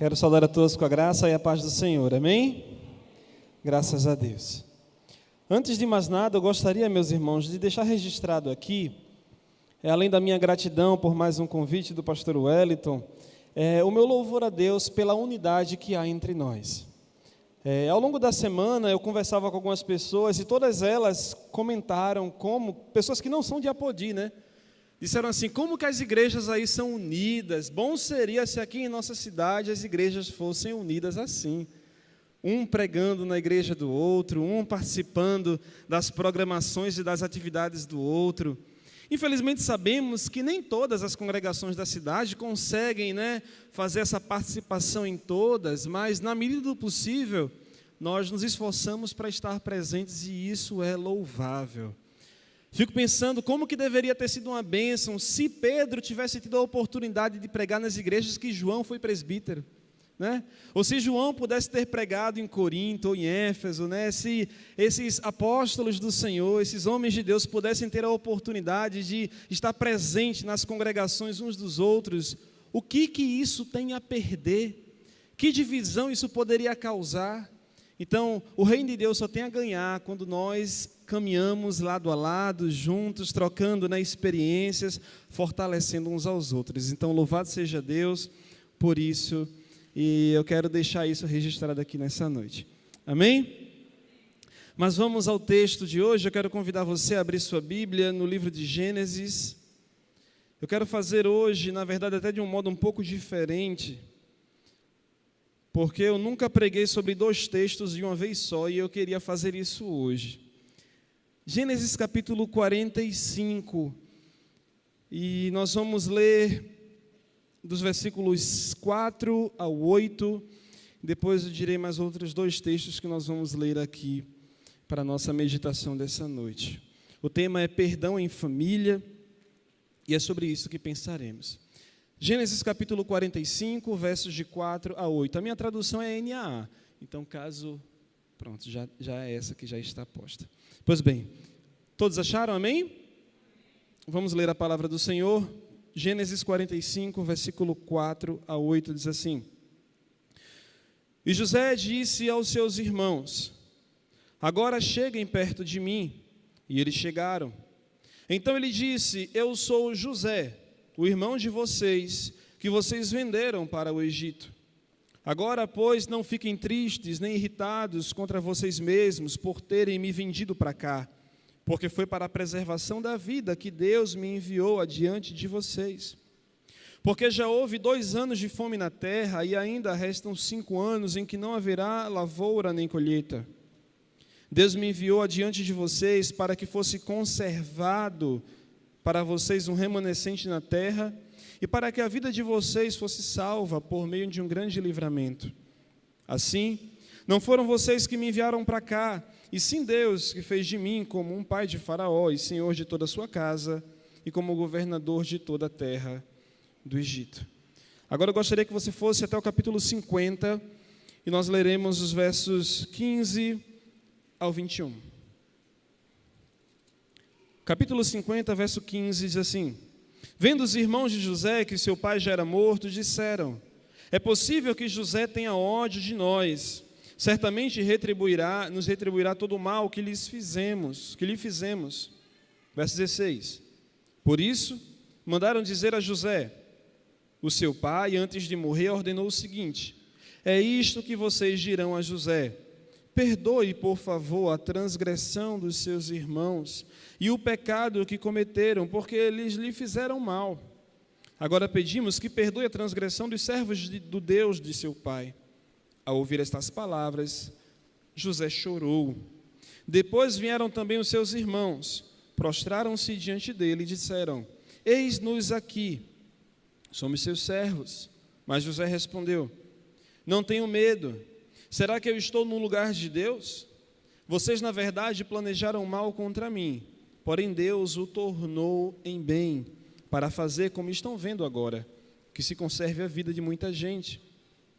Quero saudar a todos com a graça e a paz do Senhor, amém? Graças a Deus. Antes de mais nada, eu gostaria, meus irmãos, de deixar registrado aqui, além da minha gratidão por mais um convite do pastor Wellington, o meu louvor a Deus pela unidade que há entre nós. Ao longo da semana, eu conversava com algumas pessoas e todas elas comentaram como, pessoas que não são de Apodi, né? Disseram assim, como que as igrejas aí são unidas? Bom seria se aqui em nossa cidade as igrejas fossem unidas assim. Um pregando na igreja do outro, um participando das programações e das atividades do outro. Infelizmente sabemos que nem todas as congregações da cidade conseguem, fazer essa participação em todas, mas na medida do possível, nós nos esforçamos para estar presentes e isso é louvável. Fico pensando como que deveria ter sido uma bênção se Pedro tivesse tido a oportunidade de pregar nas igrejas que João foi presbítero, Ou se João pudesse ter pregado em Corinto ou em Éfeso, Se esses apóstolos do Senhor, esses homens de Deus pudessem ter a oportunidade de estar presente nas congregações uns dos outros, o que isso tem a perder? Que divisão isso poderia causar? Então, o reino de Deus só tem a ganhar quando nós caminhamos lado a lado, juntos, trocando experiências, fortalecendo uns aos outros. Então, louvado seja Deus por isso, e eu quero deixar isso registrado aqui nessa noite. Amém? Mas vamos ao texto de hoje. Eu quero convidar você a abrir sua Bíblia no livro de Gênesis. Eu quero fazer hoje, na verdade, até de um modo um pouco diferente, porque eu nunca preguei sobre dois textos de uma vez só e eu queria fazer isso hoje. Gênesis capítulo 45, e nós vamos ler dos versículos 4 ao 8, depois eu direi mais outros dois textos que nós vamos ler aqui para a nossa meditação dessa noite. O tema é perdão em família e é sobre isso que pensaremos. Gênesis capítulo 45, versos de 4 a 8. A minha tradução é NAA, então caso... Pronto, já é essa que já está posta. Pois bem, todos acharam, amém? Vamos ler a palavra do Senhor. Gênesis 45, versículo 4 a 8, diz assim: E José disse aos seus irmãos, agora cheguem perto de mim. E eles chegaram. Então ele disse, eu sou José, o irmão de vocês, que vocês venderam para o Egito. Agora, pois, não fiquem tristes nem irritados contra vocês mesmos por terem me vendido para cá, porque foi para a preservação da vida que Deus me enviou adiante de vocês. Porque já houve 2 anos de fome na terra e ainda restam 5 anos em que não haverá lavoura nem colheita. Deus me enviou adiante de vocês para que fosse conservado para vocês um remanescente na terra e para que a vida de vocês fosse salva por meio de um grande livramento. Assim, não foram vocês que me enviaram para cá, e sim Deus que fez de mim como um pai de Faraó e senhor de toda a sua casa e como governador de toda a terra do Egito. Agora eu gostaria que você fosse até o capítulo 50 e nós leremos os versos 15 ao 21. Capítulo 50, verso 15 diz assim: Vendo os irmãos de José que seu pai já era morto, disseram, é possível que José tenha ódio de nós, certamente nos retribuirá todo o mal que lhe fizemos. Verso 16, por isso, mandaram dizer a José, o seu pai, antes de morrer, ordenou o seguinte, é isto que vocês dirão a José, perdoe, por favor, a transgressão dos seus irmãos e o pecado que cometeram, porque eles lhe fizeram mal. Agora pedimos que perdoe a transgressão dos servos do Deus de seu pai. Ao ouvir estas palavras, José chorou. Depois vieram também os seus irmãos, prostraram-se diante dele e disseram, eis-nos aqui, somos seus servos. Mas José respondeu, não tenham medo. Será que eu estou no lugar de Deus? Vocês, na verdade, planejaram mal contra mim, porém Deus o tornou em bem, para fazer como estão vendo agora, que se conserve a vida de muita gente.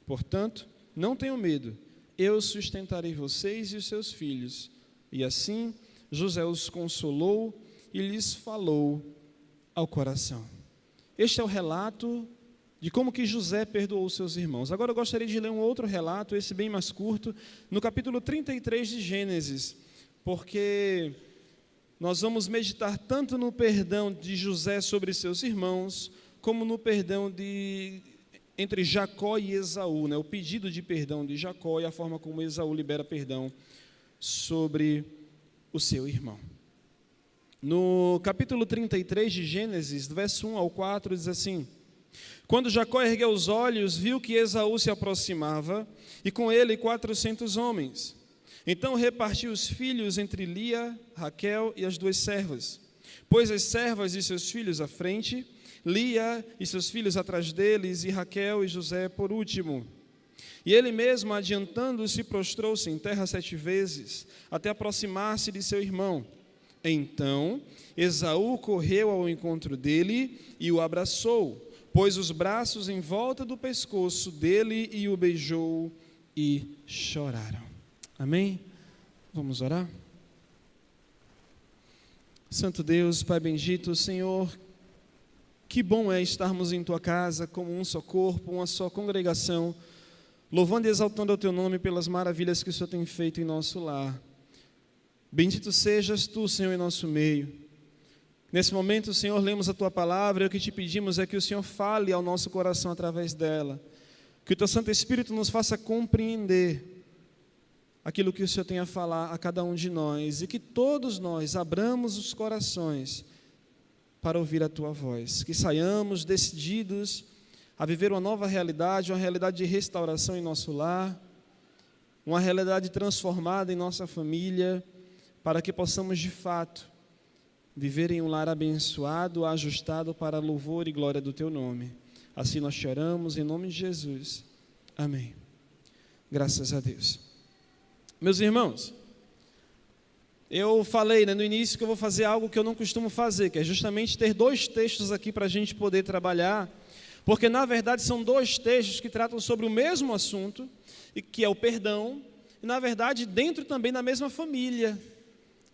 Portanto, não tenham medo, eu sustentarei vocês e os seus filhos. E assim, José os consolou e lhes falou ao coração. Este é o relato de como que José perdoou os seus irmãos. Agora eu gostaria de ler um outro relato, esse bem mais curto, no capítulo 33 de Gênesis, porque nós vamos meditar tanto no perdão de José sobre seus irmãos, como no perdão entre Jacó e Esaú, né? O pedido de perdão de Jacó e a forma como Esaú libera perdão sobre o seu irmão. No capítulo 33 de Gênesis, do verso 1 ao 4, diz assim: Quando Jacó ergueu os olhos, viu que Esaú se aproximava, e com ele 400 homens. Então repartiu os filhos entre Lia, Raquel e as 2 servas. Pôs as servas e seus filhos à frente, Lia e seus filhos atrás deles, e Raquel e José por último. E ele mesmo, adiantando-se, prostrou-se em terra 7 vezes, até aproximar-se de seu irmão. Então Esaú correu ao encontro dele e o abraçou, pôs os braços em volta do pescoço dele e o beijou, e choraram. Amém? Vamos orar? Santo Deus, Pai bendito, Senhor, que bom é estarmos em Tua casa como um só corpo, uma só congregação, louvando e exaltando o Teu nome pelas maravilhas que o Senhor tem feito em nosso lar. Bendito sejas Tu, Senhor, em nosso meio. Nesse momento, Senhor, lemos a Tua palavra e o que te pedimos é que o Senhor fale ao nosso coração através dela. Que o Teu Santo Espírito nos faça compreender aquilo que o Senhor tem a falar a cada um de nós e que todos nós abramos os corações para ouvir a Tua voz. Que saiamos decididos a viver uma nova realidade, uma realidade de restauração em nosso lar, uma realidade transformada em nossa família, para que possamos de fato viver em um lar abençoado, ajustado para louvor e glória do Teu nome. Assim nós choramos em nome de Jesus. Amém. Graças a Deus. Meus irmãos, eu falei no início que eu vou fazer algo que eu não costumo fazer, que é justamente ter 2 textos aqui para a gente poder trabalhar, porque na verdade são 2 textos que tratam sobre o mesmo assunto, que é o perdão, e na verdade dentro também da mesma família.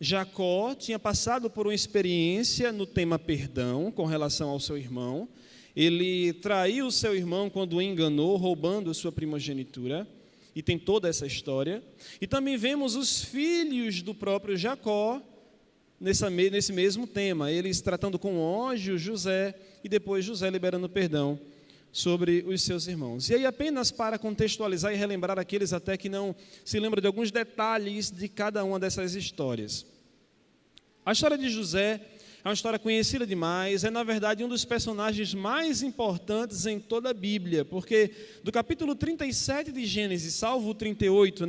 Jacó tinha passado por uma experiência no tema perdão com relação ao seu irmão. Ele traiu o seu irmão quando o enganou, roubando sua primogenitura, e tem toda essa história. E também vemos os filhos do próprio Jacó nesse mesmo tema, eles tratando com ódio José, e depois José liberando perdão sobre os seus irmãos. E aí, apenas para contextualizar e relembrar aqueles até que não se lembram de alguns detalhes de cada uma dessas histórias. A história de José é uma história conhecida demais, é na verdade um dos personagens mais importantes em toda a Bíblia, porque do capítulo 37 de Gênesis, salvo o 38,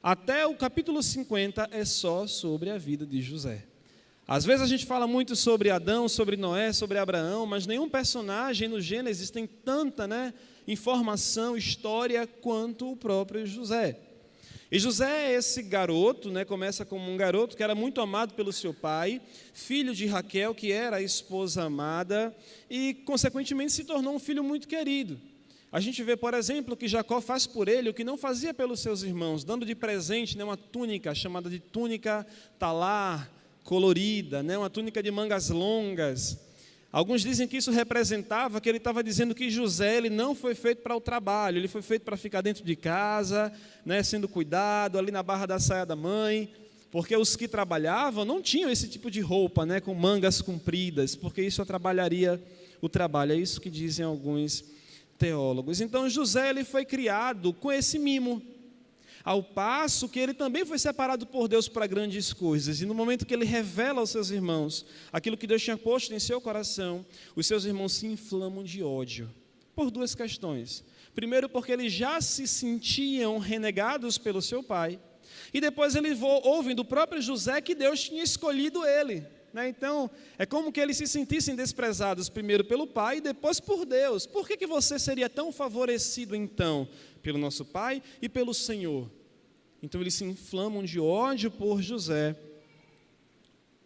até o capítulo 50 é só sobre a vida de José. Às vezes a gente fala muito sobre Adão, sobre Noé, sobre Abraão, mas nenhum personagem no Gênesis tem tanta informação, história, quanto o próprio José. E José é esse garoto, começa como um garoto que era muito amado pelo seu pai, filho de Raquel, que era a esposa amada, e consequentemente se tornou um filho muito querido. A gente vê, por exemplo, que Jacó faz por ele o que não fazia pelos seus irmãos, dando de presente uma túnica chamada de túnica talar, colorida, uma túnica de mangas longas. Alguns dizem que isso representava que ele estava dizendo que José ele não foi feito para o trabalho, ele foi feito para ficar dentro de casa, sendo cuidado, ali na barra da saia da mãe, porque os que trabalhavam não tinham esse tipo de roupa, com mangas compridas, porque isso atrapalharia o trabalho, é isso que dizem alguns teólogos. Então José ele foi criado com esse mimo, ao passo que ele também foi separado por Deus para grandes coisas, e no momento que ele revela aos seus irmãos aquilo que Deus tinha posto em seu coração, os seus irmãos se inflamam de ódio, por 2 questões. Primeiro, porque eles já se sentiam renegados pelo seu pai, e depois eles ouvem do próprio José que Deus tinha escolhido ele. Então, é como que eles se sentissem desprezados, primeiro pelo pai e depois por Deus. Por que você seria tão favorecido então? Pelo nosso pai e pelo Senhor. Então eles se inflamam de ódio por José,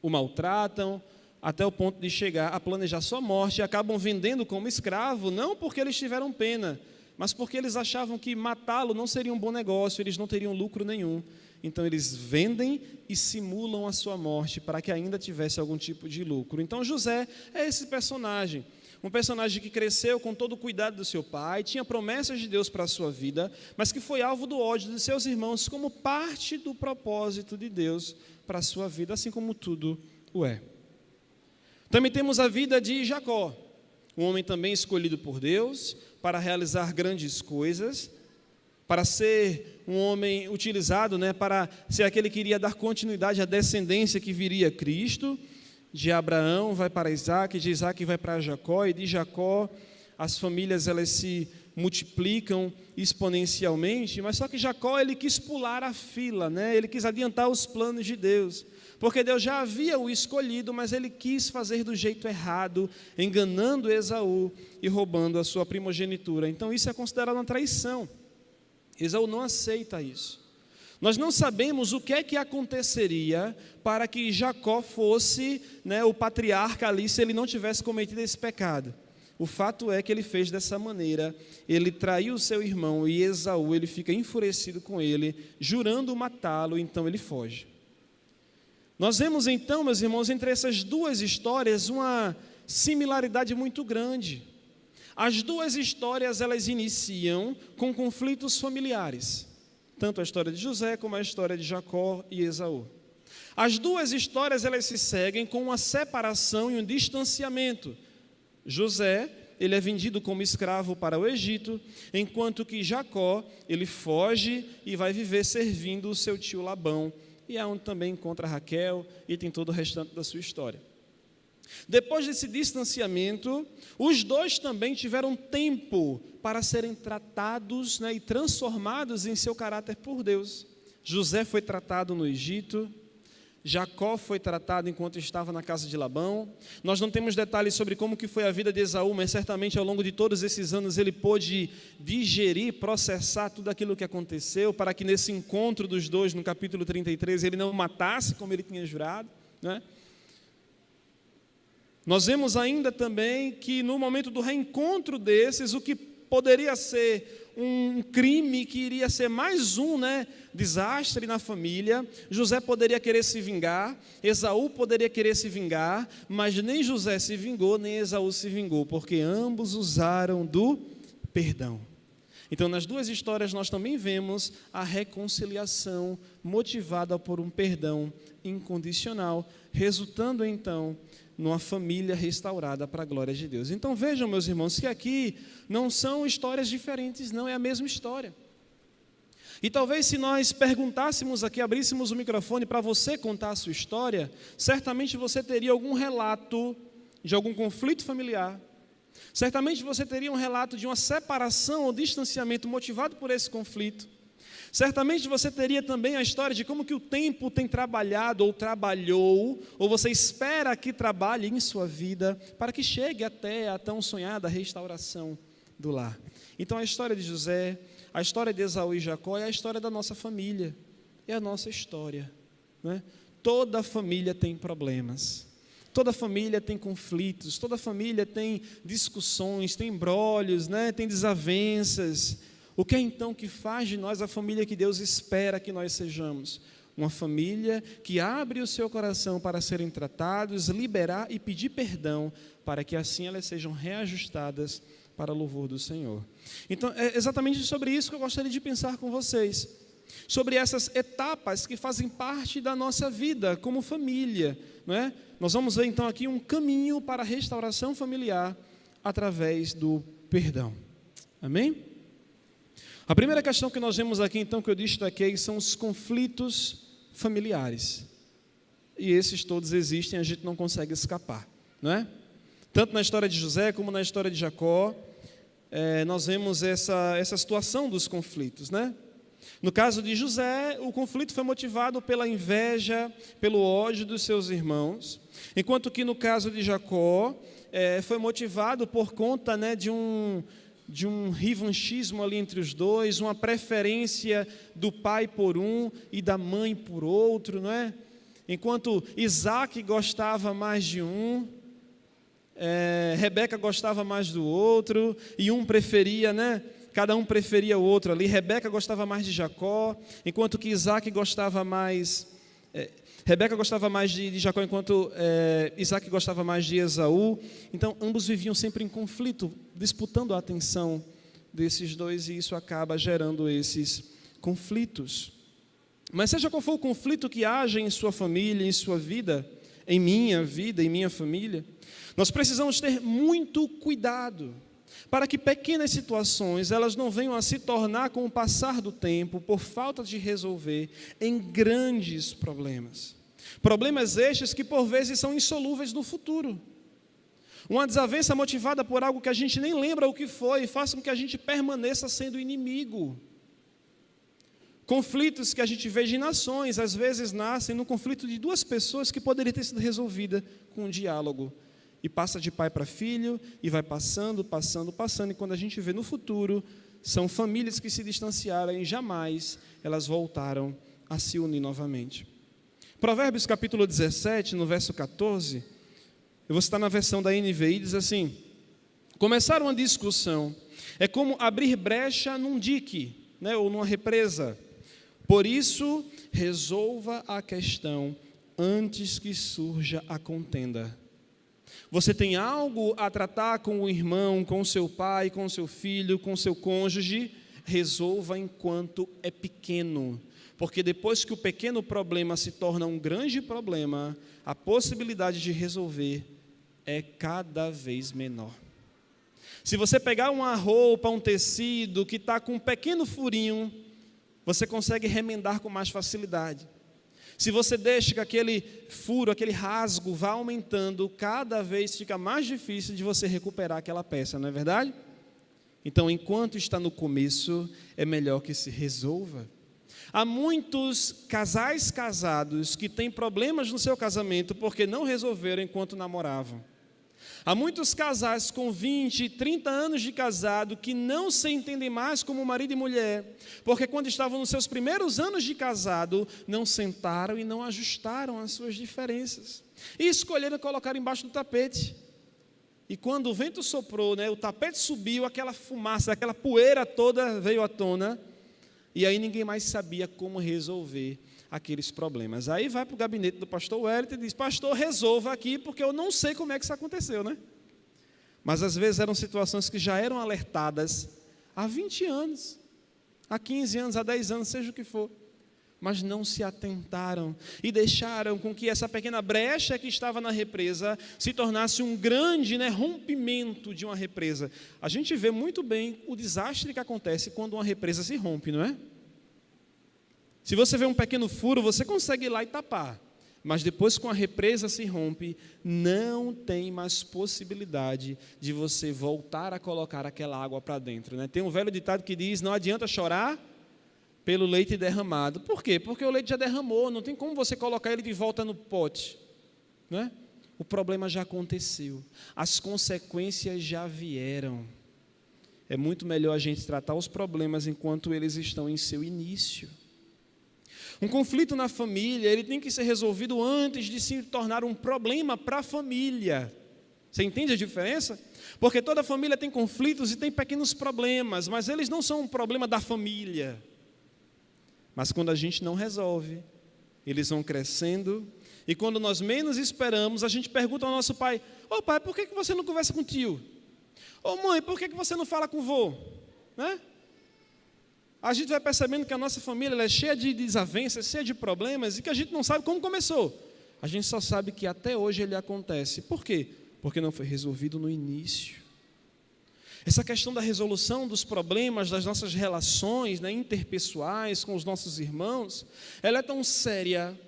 o maltratam, até o ponto de chegar a planejar sua morte, e acabam vendendo como escravo, não porque eles tiveram pena, mas porque eles achavam que matá-lo não seria um bom negócio, eles não teriam lucro nenhum. Então eles vendem e simulam a sua morte para que ainda tivesse algum tipo de lucro. Então José é esse personagem, um personagem que cresceu com todo o cuidado do seu pai, tinha promessas de Deus para a sua vida, mas que foi alvo do ódio de seus irmãos como parte do propósito de Deus para a sua vida, assim como tudo o é. Também temos a vida de Jacó, um homem também escolhido por Deus para realizar grandes coisas, para ser um homem utilizado, para ser aquele que iria dar continuidade à descendência que viria a Cristo. De Abraão vai para Isaac, de Isaac vai para Jacó, e de Jacó as famílias elas se multiplicam exponencialmente, mas só que Jacó ele quis pular a fila, ele quis adiantar os planos de Deus, porque Deus já havia o escolhido, mas ele quis fazer do jeito errado, enganando Esaú e roubando a sua primogenitura. Então isso é considerado uma traição. Esaú não aceita isso. Nós não sabemos o que é que aconteceria para que Jacó fosse o patriarca ali se ele não tivesse cometido esse pecado. O fato é que ele fez dessa maneira, ele traiu o seu irmão e Esaú, ele fica enfurecido com ele, jurando matá-lo, então ele foge. Nós vemos então, meus irmãos, entre essas duas histórias uma similaridade muito grande. As duas histórias elas iniciam com conflitos familiares. Tanto a história de José como a história de Jacó e Esaú. As duas histórias elas se seguem com uma separação e um distanciamento. José, ele é vendido como escravo para o Egito, enquanto que Jacó, ele foge e vai viver servindo o seu tio Labão, e é onde também encontra Raquel e tem todo o restante da sua história. Depois desse distanciamento, os dois também tiveram tempo para serem tratados e transformados em seu caráter por Deus. José foi tratado no Egito, Jacó foi tratado enquanto estava na casa de Labão. Nós não temos detalhes sobre como que foi a vida de Esaú, mas certamente ao longo de todos esses anos ele pôde digerir, processar tudo aquilo que aconteceu, para que nesse encontro dos dois, no capítulo 33, ele não matasse como ele tinha jurado, Nós vemos ainda também que no momento do reencontro desses, o que poderia ser um crime, que iria ser mais um desastre na família, José poderia querer se vingar, Esaú poderia querer se vingar, mas nem José se vingou, nem Esaú se vingou, porque ambos usaram do perdão. Então, nas duas histórias, nós também vemos a reconciliação motivada por um perdão incondicional, resultando então numa família restaurada para a glória de Deus. Então vejam, meus irmãos, que aqui não são histórias diferentes, não é a mesma história. E talvez se nós perguntássemos aqui, abríssemos o microfone para você contar a sua história, certamente você teria algum relato de algum conflito familiar, certamente você teria um relato de uma separação ou distanciamento motivado por esse conflito. Certamente você teria também a história de como que o tempo tem trabalhado ou trabalhou, ou você espera que trabalhe em sua vida, para que chegue até a tão sonhada restauração do lar. Então a história de José, a história de Esaú e Jacó é a história da nossa família, é a nossa história. Toda família tem problemas, toda família tem conflitos, toda família tem discussões, tem imbróglios, tem desavenças. O que é então que faz de nós a família que Deus espera que nós sejamos? Uma família que abre o seu coração para serem tratados, liberar e pedir perdão, para que assim elas sejam reajustadas para o louvor do Senhor. Então, é exatamente sobre isso que eu gostaria de pensar com vocês. Sobre essas etapas que fazem parte da nossa vida como família. Nós vamos ver então aqui um caminho para a restauração familiar através do perdão. Amém? A primeira questão que nós vemos aqui, então, que eu destaquei, são os conflitos familiares. E esses todos existem, a gente não consegue escapar, Tanto na história de José, como na história de Jacó, nós vemos essa situação dos conflitos, No caso de José, o conflito foi motivado pela inveja, pelo ódio dos seus irmãos, enquanto que no caso de Jacó, foi motivado por conta de um revanchismo ali entre os dois, uma preferência do pai por um e da mãe por outro, Enquanto Isaac gostava mais de um, Rebeca gostava mais do outro, e um preferia, cada um preferia o outro ali. Rebeca gostava mais de Jacó, enquanto que Isaac gostava mais Rebeca gostava mais de Jacó, enquanto Isaac gostava mais de Esaú. Então, ambos viviam sempre em conflito, disputando a atenção desses dois, e isso acaba gerando esses conflitos. Mas seja qual for o conflito que haja em sua família, em sua vida, em minha família, nós precisamos ter muito cuidado para que pequenas situações elas não venham a se tornar, com o passar do tempo, por falta de resolver, em grandes problemas. Problemas estes que por vezes são insolúveis no futuro. Uma desavença motivada por algo que a gente nem lembra o que foi, faz com que a gente permaneça sendo inimigo. Conflitos que a gente vê de nações, às vezes nascem no conflito de duas pessoas que poderia ter sido resolvida com um diálogo. E passa de pai para filho, e vai passando, e quando a gente vê no futuro, são famílias que se distanciaram e jamais elas voltaram a se unir novamente. Provérbios capítulo 17, no verso 14, eu vou citar na versão da NVI, diz assim: começar uma discussão é como abrir brecha num dique, ou numa represa. Por isso, resolva a questão antes que surja a contenda. Você tem algo a tratar com o irmão, com o seu pai, com o seu filho, com o seu cônjuge, resolva enquanto é pequeno. Porque depois que o pequeno problema se torna um grande problema, a possibilidade de resolver é cada vez menor. Se você pegar uma roupa, um tecido que está com um pequeno furinho, você consegue remendar com mais facilidade. Se você deixa que aquele furo, aquele rasgo vá aumentando, cada vez fica mais difícil de você recuperar aquela peça, não é verdade? Então, enquanto está no começo, é melhor que se resolva. Há muitos casais casados que têm problemas no seu casamento porque não resolveram enquanto namoravam. Há muitos casais com 20, 30 anos de casado que não se entendem mais como marido e mulher, porque quando estavam nos seus primeiros anos de casado, não sentaram e não ajustaram as suas diferenças. E escolheram colocar embaixo do tapete. E quando o vento soprou, o tapete subiu, aquela fumaça, aquela poeira toda veio à tona, e aí ninguém mais sabia como resolver aqueles problemas. Aí vai para o gabinete do pastor Wellington e diz: pastor, resolva aqui, porque eu não sei como é que isso aconteceu, Mas às vezes eram situações que já eram alertadas há 20 anos, há 15 anos, há 10 anos, seja o que for. Mas não se atentaram e deixaram com que essa pequena brecha que estava na represa se tornasse um grande rompimento de uma represa. A gente vê muito bem o desastre que acontece quando uma represa se rompe, não é? Se você vê um pequeno furo, você consegue ir lá e tapar. Mas depois que a represa se rompe, não tem mais possibilidade de você voltar a colocar aquela água para dentro. Tem um velho ditado que diz: não adianta chorar pelo leite derramado. Por quê? Porque o leite já derramou, não tem como você colocar ele de volta no pote. O problema já aconteceu, as consequências já vieram. É muito melhor a gente tratar os problemas enquanto eles estão em seu início. Um conflito na família, ele tem que ser resolvido antes de se tornar um problema para a família. Você entende a diferença? Porque toda família tem conflitos e tem pequenos problemas, mas eles não são um problema da família. Mas quando a gente não resolve, eles vão crescendo, e quando nós menos esperamos, a gente pergunta ao nosso pai: ô pai, por que você não conversa com o tio? Ô mãe, por que você não fala com o vô? A gente vai percebendo que a nossa família ela é cheia de desavenças, cheia de problemas, e que a gente não sabe como começou. A gente só sabe que até hoje ele acontece. Por quê? Porque não foi resolvido no início. Essa questão da resolução dos problemas, das nossas relações interpessoais com os nossos irmãos, ela é tão séria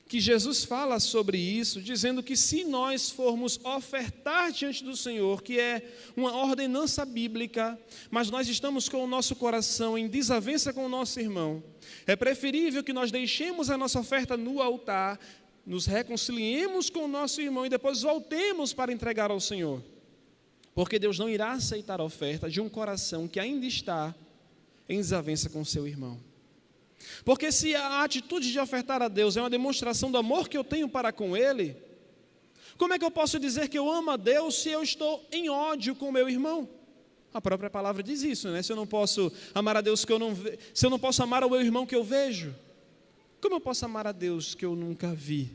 que Jesus fala sobre isso, dizendo que se nós formos ofertar diante do Senhor, que é uma ordenança bíblica, mas nós estamos com o nosso coração em desavença com o nosso irmão, é preferível que nós deixemos a nossa oferta no altar, nos reconciliemos com o nosso irmão e depois voltemos para entregar ao Senhor. Porque Deus não irá aceitar a oferta de um coração que ainda está em desavença com seu irmão. Porque se a atitude de ofertar a Deus é uma demonstração do amor que eu tenho para com Ele, como é que eu posso dizer que eu amo a Deus se eu estou em ódio com o meu irmão? A própria palavra diz isso, Se eu não posso amar a Deus se eu não posso amar o meu irmão que eu vejo, Como eu posso amar a Deus que eu nunca vi?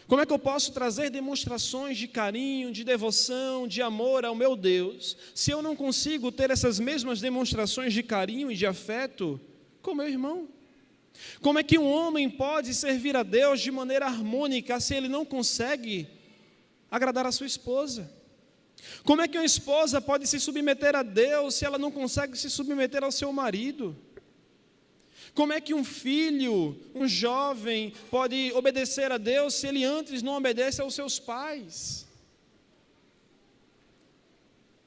Como é que eu posso trazer demonstrações de carinho, de devoção, de amor ao meu Deus, se eu não consigo ter essas mesmas demonstrações de carinho e de afeto com meu irmão? Como é que um homem pode servir a Deus de maneira harmônica se ele não consegue agradar a sua esposa? Como é que uma esposa pode se submeter a Deus se ela não consegue se submeter ao seu marido? Como é que um filho, um jovem, pode obedecer a Deus se ele antes não obedece aos seus pais?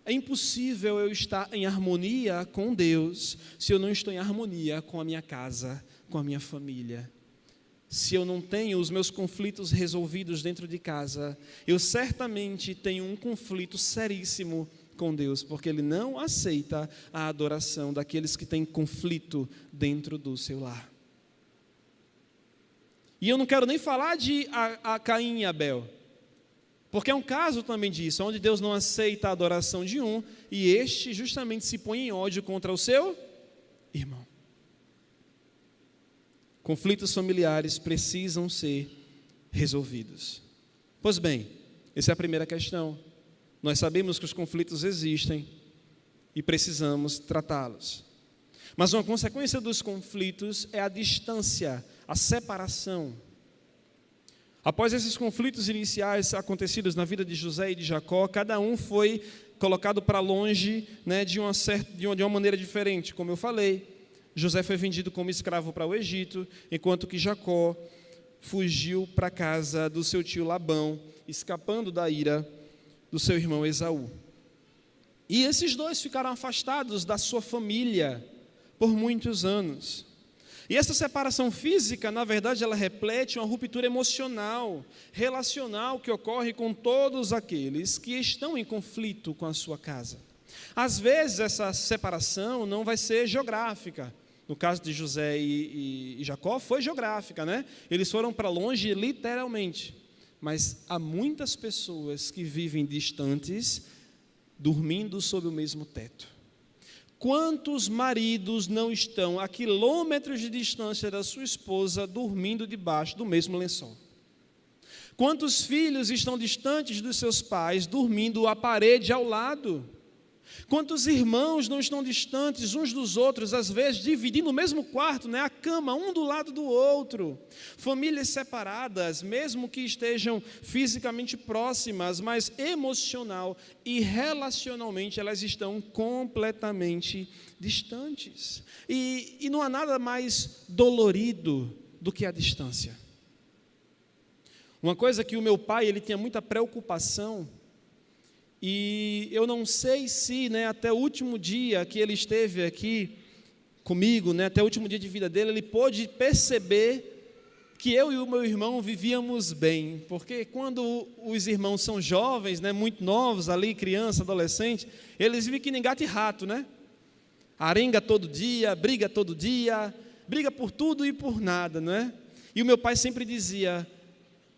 É impossível eu estar em harmonia com Deus se eu não estou em harmonia com a minha casa, com a minha família. Se eu não tenho os meus conflitos resolvidos dentro de casa, eu certamente tenho um conflito seríssimo com Deus, porque Ele não aceita a adoração daqueles que têm conflito dentro do seu lar. E eu não quero nem falar de a Caim e Abel, porque é um caso também disso, onde Deus não aceita a adoração de um, e este justamente se põe em ódio contra o seu irmão. Conflitos familiares precisam ser resolvidos. Pois bem, essa é a primeira questão. Nós sabemos que os conflitos existem e precisamos tratá-los. Mas uma consequência dos conflitos é a distância, a separação. Após esses conflitos iniciais acontecidos na vida de José e de Jacó, cada um foi colocado para longe, né, de uma maneira diferente. Como eu falei, José foi vendido como escravo para o Egito, enquanto que Jacó fugiu para a casa do seu tio Labão, escapando da ira do seu irmão Esaú. E esses dois ficaram afastados da sua família por muitos anos. E essa separação física, na verdade, ela reflete uma ruptura emocional, relacional que ocorre com todos aqueles que estão em conflito com a sua casa. Às vezes essa separação não vai ser geográfica. No caso de José e Jacó foi geográfica, né? Eles foram para longe literalmente. Mas há muitas pessoas que vivem distantes, dormindo sob o mesmo teto. Quantos maridos não estão a quilômetros de distância da sua esposa, dormindo debaixo do mesmo lençol? Quantos filhos estão distantes dos seus pais, dormindo à parede ao lado? Quantos irmãos não estão distantes uns dos outros, às vezes dividindo o mesmo quarto, né, a cama, um do lado do outro? Famílias separadas, mesmo que estejam fisicamente próximas, mas emocional e relacionalmente elas estão completamente distantes. E não há nada mais dolorido do que a distância. Uma coisa que o meu pai, ele tinha muita preocupação. E eu não sei se, né, até o último dia que ele esteve aqui comigo, né, até o último dia de vida dele, ele pôde perceber que eu e o meu irmão vivíamos bem. Porque quando os irmãos são jovens, né, muito novos ali, criança, adolescente, eles vivem que nem gato e rato, né? Arenga todo dia, briga por tudo e por nada, né? E o meu pai sempre dizia: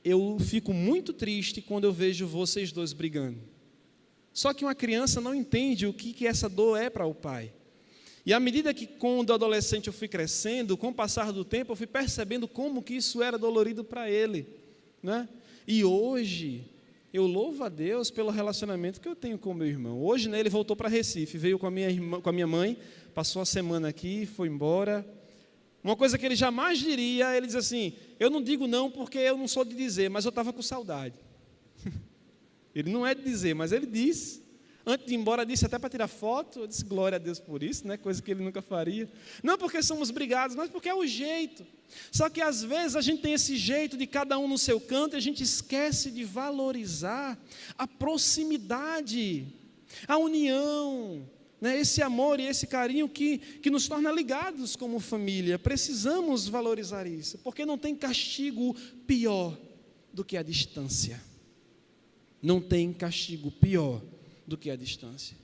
eu fico muito triste quando eu vejo vocês dois brigando. Só que uma criança não entende o que essa dor é para o pai. E à medida que, quando adolescente, eu fui crescendo, com o passar do tempo, eu fui percebendo como que isso era dolorido para ele, né? E hoje, eu louvo a Deus pelo relacionamento que eu tenho com o meu irmão. Hoje, né, ele voltou para Recife, veio com a minha mãe, passou a semana aqui, foi embora. Uma coisa que ele jamais diria, ele diz assim: eu não digo não porque eu não sou de dizer, mas eu estava com saudade. Ele não é de dizer, mas ele diz. Antes de ir embora, disse até para tirar foto. Eu disse glória a Deus por isso, né? Coisa que ele nunca faria. Não porque somos brigados, mas porque é o jeito. Só que às vezes a gente tem esse jeito de cada um no seu canto e a gente esquece de valorizar a proximidade, a união, né? Esse amor e esse carinho que nos torna ligados como família. Precisamos valorizar isso, porque não tem castigo pior do que a distância. Não tem castigo pior do que a distância.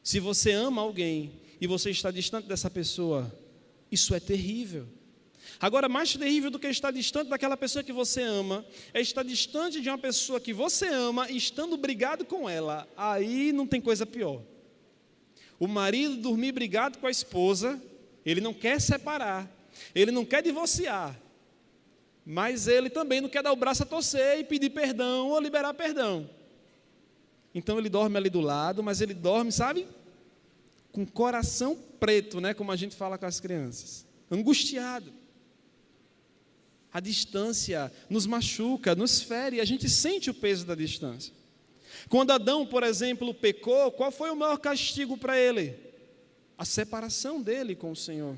Se você ama alguém e você está distante dessa pessoa, isso é terrível. Agora, mais terrível do que estar distante daquela pessoa que você ama, é estar distante de uma pessoa que você ama e estando brigado com ela. Aí não tem coisa pior. O marido dormir brigado com a esposa, ele não quer separar. Ele não quer divorciar, mas ele também não quer dar o braço a torcer e pedir perdão ou liberar perdão. Então ele dorme ali do lado, mas ele dorme, sabe, com o coração preto, né, como a gente fala com as crianças, angustiado. A distância nos machuca, nos fere, e a gente sente o peso da distância. Quando Adão, por exemplo, pecou, qual foi o maior castigo para ele? A separação dele com o Senhor.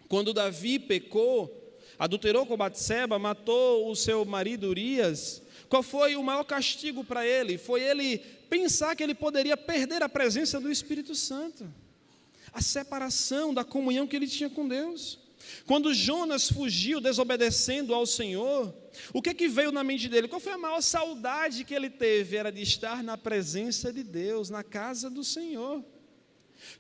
Quando Davi pecou, adulterou com Batseba, matou o seu marido Urias, qual foi o maior castigo para ele? Foi ele pensar que ele poderia perder a presença do Espírito Santo, a separação da comunhão que ele tinha com Deus. Quando Jonas fugiu desobedecendo ao Senhor, o que veio na mente dele? Qual foi a maior saudade que ele teve? Era de estar na presença de Deus, na casa do Senhor.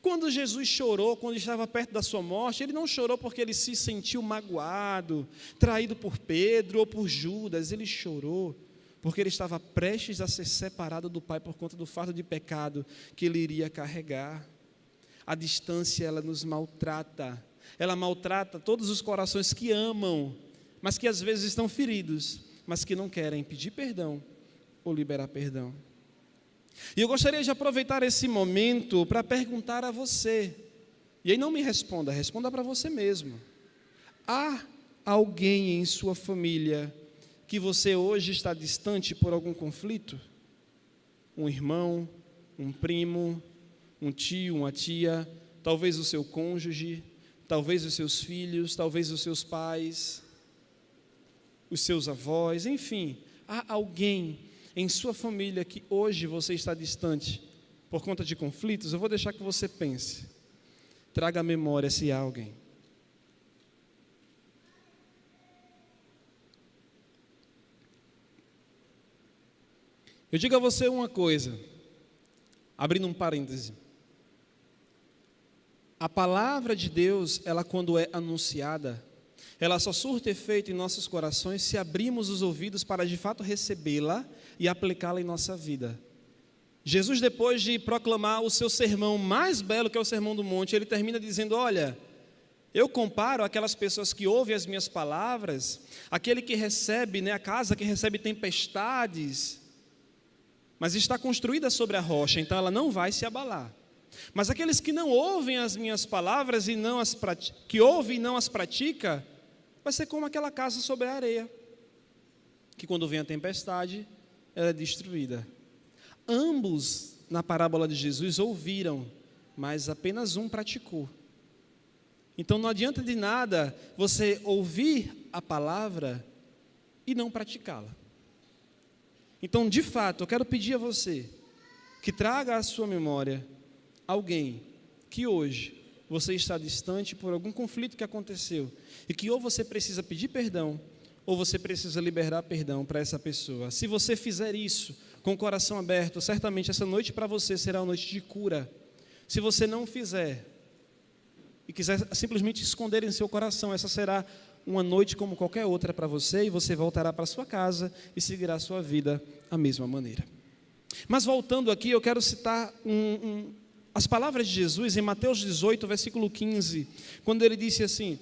Quando Jesus chorou, quando estava perto da sua morte, ele não chorou porque ele se sentiu magoado, traído por Pedro ou por Judas. Ele chorou porque ele estava prestes a ser separado do Pai por conta do fardo de pecado que ele iria carregar. A distância, ela nos maltrata. Ela maltrata todos os corações que amam, mas que às vezes estão feridos, mas que não querem pedir perdão ou liberar perdão. E eu gostaria de aproveitar esse momento para perguntar a você, e aí não me responda, responda para você mesmo. Há alguém em sua família que você hoje está distante por algum conflito? Um irmão, um primo, um tio, uma tia, talvez o seu cônjuge, talvez os seus filhos, talvez os seus pais, os seus avós, enfim, há alguém em sua família que hoje você está distante por conta de conflitos? Eu vou deixar que você pense. Traga à memória se há alguém. Eu digo a você uma coisa, abrindo um parêntese. A palavra de Deus, ela quando é anunciada, ela só surte efeito em nossos corações se abrimos os ouvidos para de fato recebê-la e aplicá-la em nossa vida. Jesus, depois de proclamar o seu sermão mais belo, que é o Sermão do Monte, ele termina dizendo: olha, eu comparo aquelas pessoas que ouvem as minhas palavras, aquele que recebe, a casa que recebe tempestades, mas está construída sobre a rocha, então ela não vai se abalar. Mas aqueles que não ouvem as minhas palavras e que ouvem e não as pratica, vai ser como aquela casa sobre a areia, que quando vem a tempestade, ela é destruída. Ambos, na parábola de Jesus, ouviram, mas apenas um praticou. Então não adianta de nada você ouvir a palavra e não praticá-la. Então, de fato, eu quero pedir a você que traga à sua memória alguém que hoje você está distante por algum conflito que aconteceu e que ou você precisa pedir perdão ou você precisa liberar perdão para essa pessoa. Se você fizer isso com o coração aberto, certamente essa noite para você será uma noite de cura. Se você não fizer e quiser simplesmente esconder em seu coração, essa será uma noite como qualquer outra para você, e você voltará para sua casa e seguirá a sua vida da mesma maneira. Mas voltando aqui, eu quero citar as palavras de Jesus em Mateus 18, versículo 15, quando ele disse assim: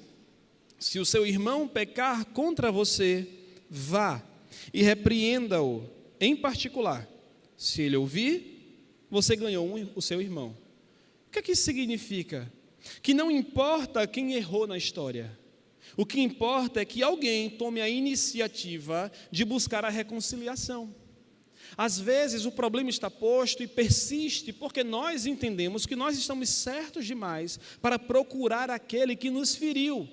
se o seu irmão pecar contra você, vá e repreenda-o em particular. Se ele ouvir, você ganhou o seu irmão. O que é que isso significa? Que não importa quem errou na história, o que importa é que alguém tome a iniciativa de buscar a reconciliação. Às vezes o problema está posto e persiste porque nós entendemos que nós estamos certos demais para procurar aquele que nos feriu.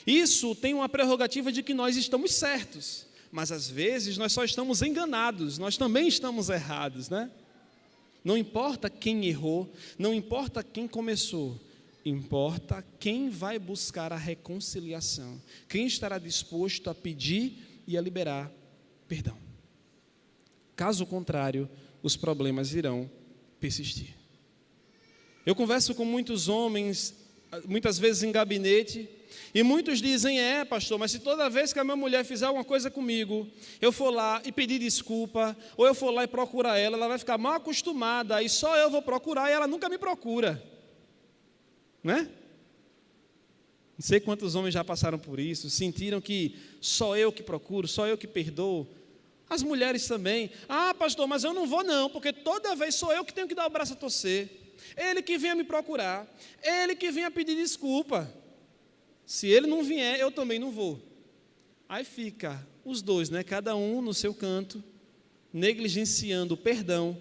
Isso tem uma prerrogativa de que nós estamos certos, mas às vezes nós só estamos enganados, nós também estamos errados, né? Não importa quem errou, não importa quem começou, importa quem vai buscar a reconciliação, quem estará disposto a pedir e a liberar perdão. Caso contrário, os problemas irão persistir. Eu converso com muitos homens, muitas vezes em gabinete, e muitos dizem: pastor, mas se toda vez que a minha mulher fizer alguma coisa comigo, eu for lá e pedir desculpa, ou eu for lá e procurar ela, ela vai ficar mal acostumada, aí só eu vou procurar e ela nunca me procura. Né? Não sei quantos homens já passaram por isso, sentiram que só eu que procuro, só eu que perdoo. As mulheres também. Ah, pastor, mas eu não vou não, porque toda vez sou eu que tenho que dar o braço a torcer. Ele que venha me procurar, ele que venha pedir desculpa. Se ele não vier, eu também não vou. Aí fica os dois, né? Cada um no seu canto, negligenciando o perdão,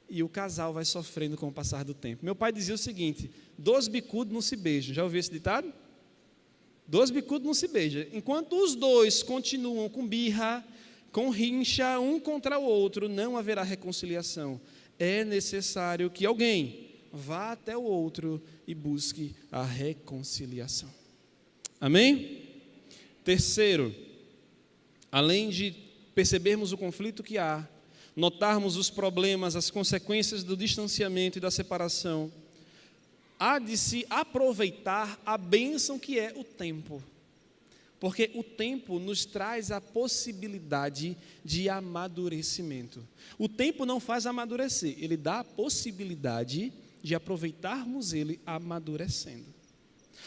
e o casal vai sofrendo com o passar do tempo. Meu pai dizia o seguinte: 2 bicudos não se beijam. Já ouviu esse ditado? 2 bicudos não se beijam. Enquanto os dois continuam com birra, com rincha um contra o outro, não haverá reconciliação. É necessário que alguém vá até o outro e busque a reconciliação. Amém? Terceiro, além de percebermos o conflito que há, notarmos os problemas, as consequências do distanciamento e da separação, há de se aproveitar a bênção que é o tempo. Porque o tempo nos traz a possibilidade de amadurecimento. O tempo não faz amadurecer, ele dá a possibilidade de aproveitarmos ele amadurecendo.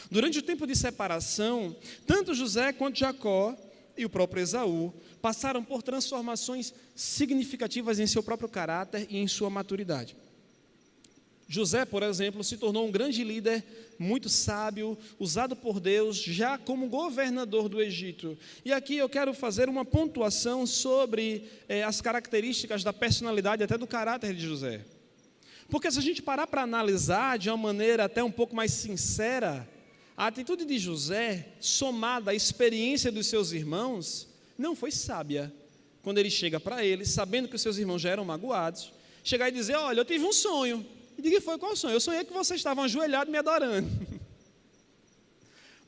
Durante o tempo de separação, tanto José quanto Jacó e o próprio Esaú passaram por transformações significativas em seu próprio caráter e em sua maturidade. José, por exemplo, se tornou um grande líder, muito sábio, usado por Deus, já como governador do Egito. E aqui eu quero fazer uma pontuação sobre as características da personalidade, até do caráter de José. Porque se a gente parar para analisar de uma maneira até um pouco mais sincera, a atitude de José, somada à experiência dos seus irmãos, não foi sábia. Quando ele chega para eles, sabendo que os seus irmãos já eram magoados, chegar e dizer: olha, eu tive um sonho. E diga: foi qual sonho? Eu sonhei que vocês estavam ajoelhados me adorando.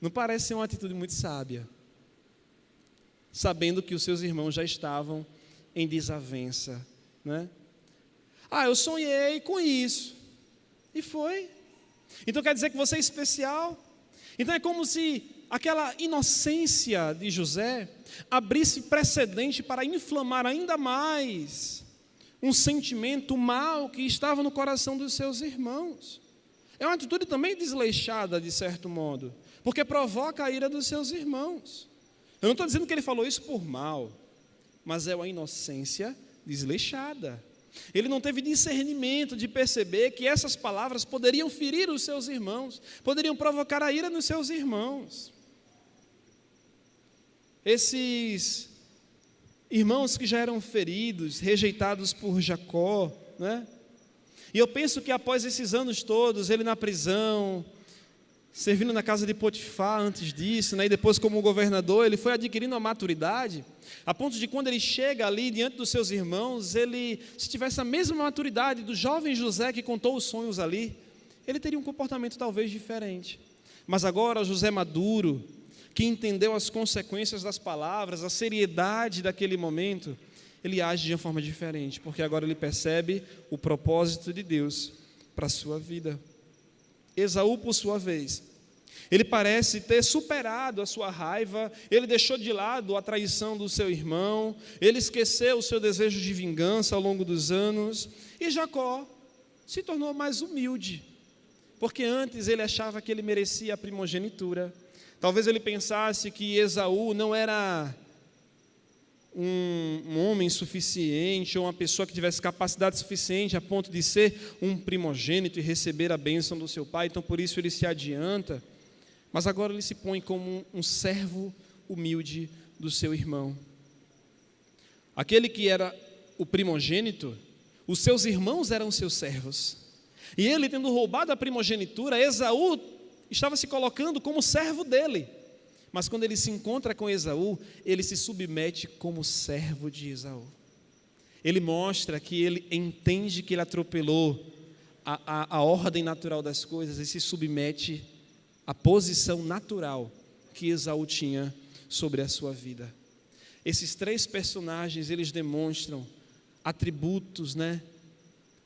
Não parece ser uma atitude muito sábia, sabendo que os seus irmãos já estavam em desavença, né? Ah, eu sonhei com isso. E foi. Então quer dizer que você é especial? Então é como se aquela inocência de José abrisse precedente para inflamar ainda mais um sentimento mau que estava no coração dos seus irmãos. É uma atitude também desleixada, de certo modo, porque provoca a ira dos seus irmãos. Eu não estou dizendo que ele falou isso por mal, mas é uma inocência desleixada. Ele não teve discernimento de perceber que essas palavras poderiam ferir os seus irmãos, poderiam provocar a ira nos seus irmãos. Esses irmãos que já eram feridos, rejeitados por Jacó, né? E eu penso que após esses anos todos, ele na prisão, servindo na casa de Potifar antes disso, né? E depois como governador, ele foi adquirindo a maturidade, a ponto de quando ele chega ali diante dos seus irmãos, ele, se tivesse a mesma maturidade do jovem José que contou os sonhos ali, ele teria um comportamento talvez diferente. Mas agora José maduro, que entendeu as consequências das palavras, a seriedade daquele momento, ele age de uma forma diferente, porque agora ele percebe o propósito de Deus para a sua vida. Esaú, por sua vez, ele parece ter superado a sua raiva, ele deixou de lado a traição do seu irmão, ele esqueceu o seu desejo de vingança ao longo dos anos, e Jacó se tornou mais humilde, porque antes ele achava que ele merecia a primogenitura. Talvez ele pensasse que Esaú não era um homem suficiente, ou uma pessoa que tivesse capacidade suficiente a ponto de ser um primogênito e receber a bênção do seu pai, então por isso ele se adianta. Mas agora ele se põe como um servo humilde do seu irmão. Aquele que era o primogênito, os seus irmãos eram seus servos. E ele, tendo roubado a primogenitura, Esaú estava se colocando como servo dele. Mas quando ele se encontra com Esaú, ele se submete como servo de Esaú. Ele mostra que ele entende que ele atropelou a ordem natural das coisas e se submete à posição natural que Esaú tinha sobre a sua vida. Esses 3 personagens, eles demonstram atributos, né,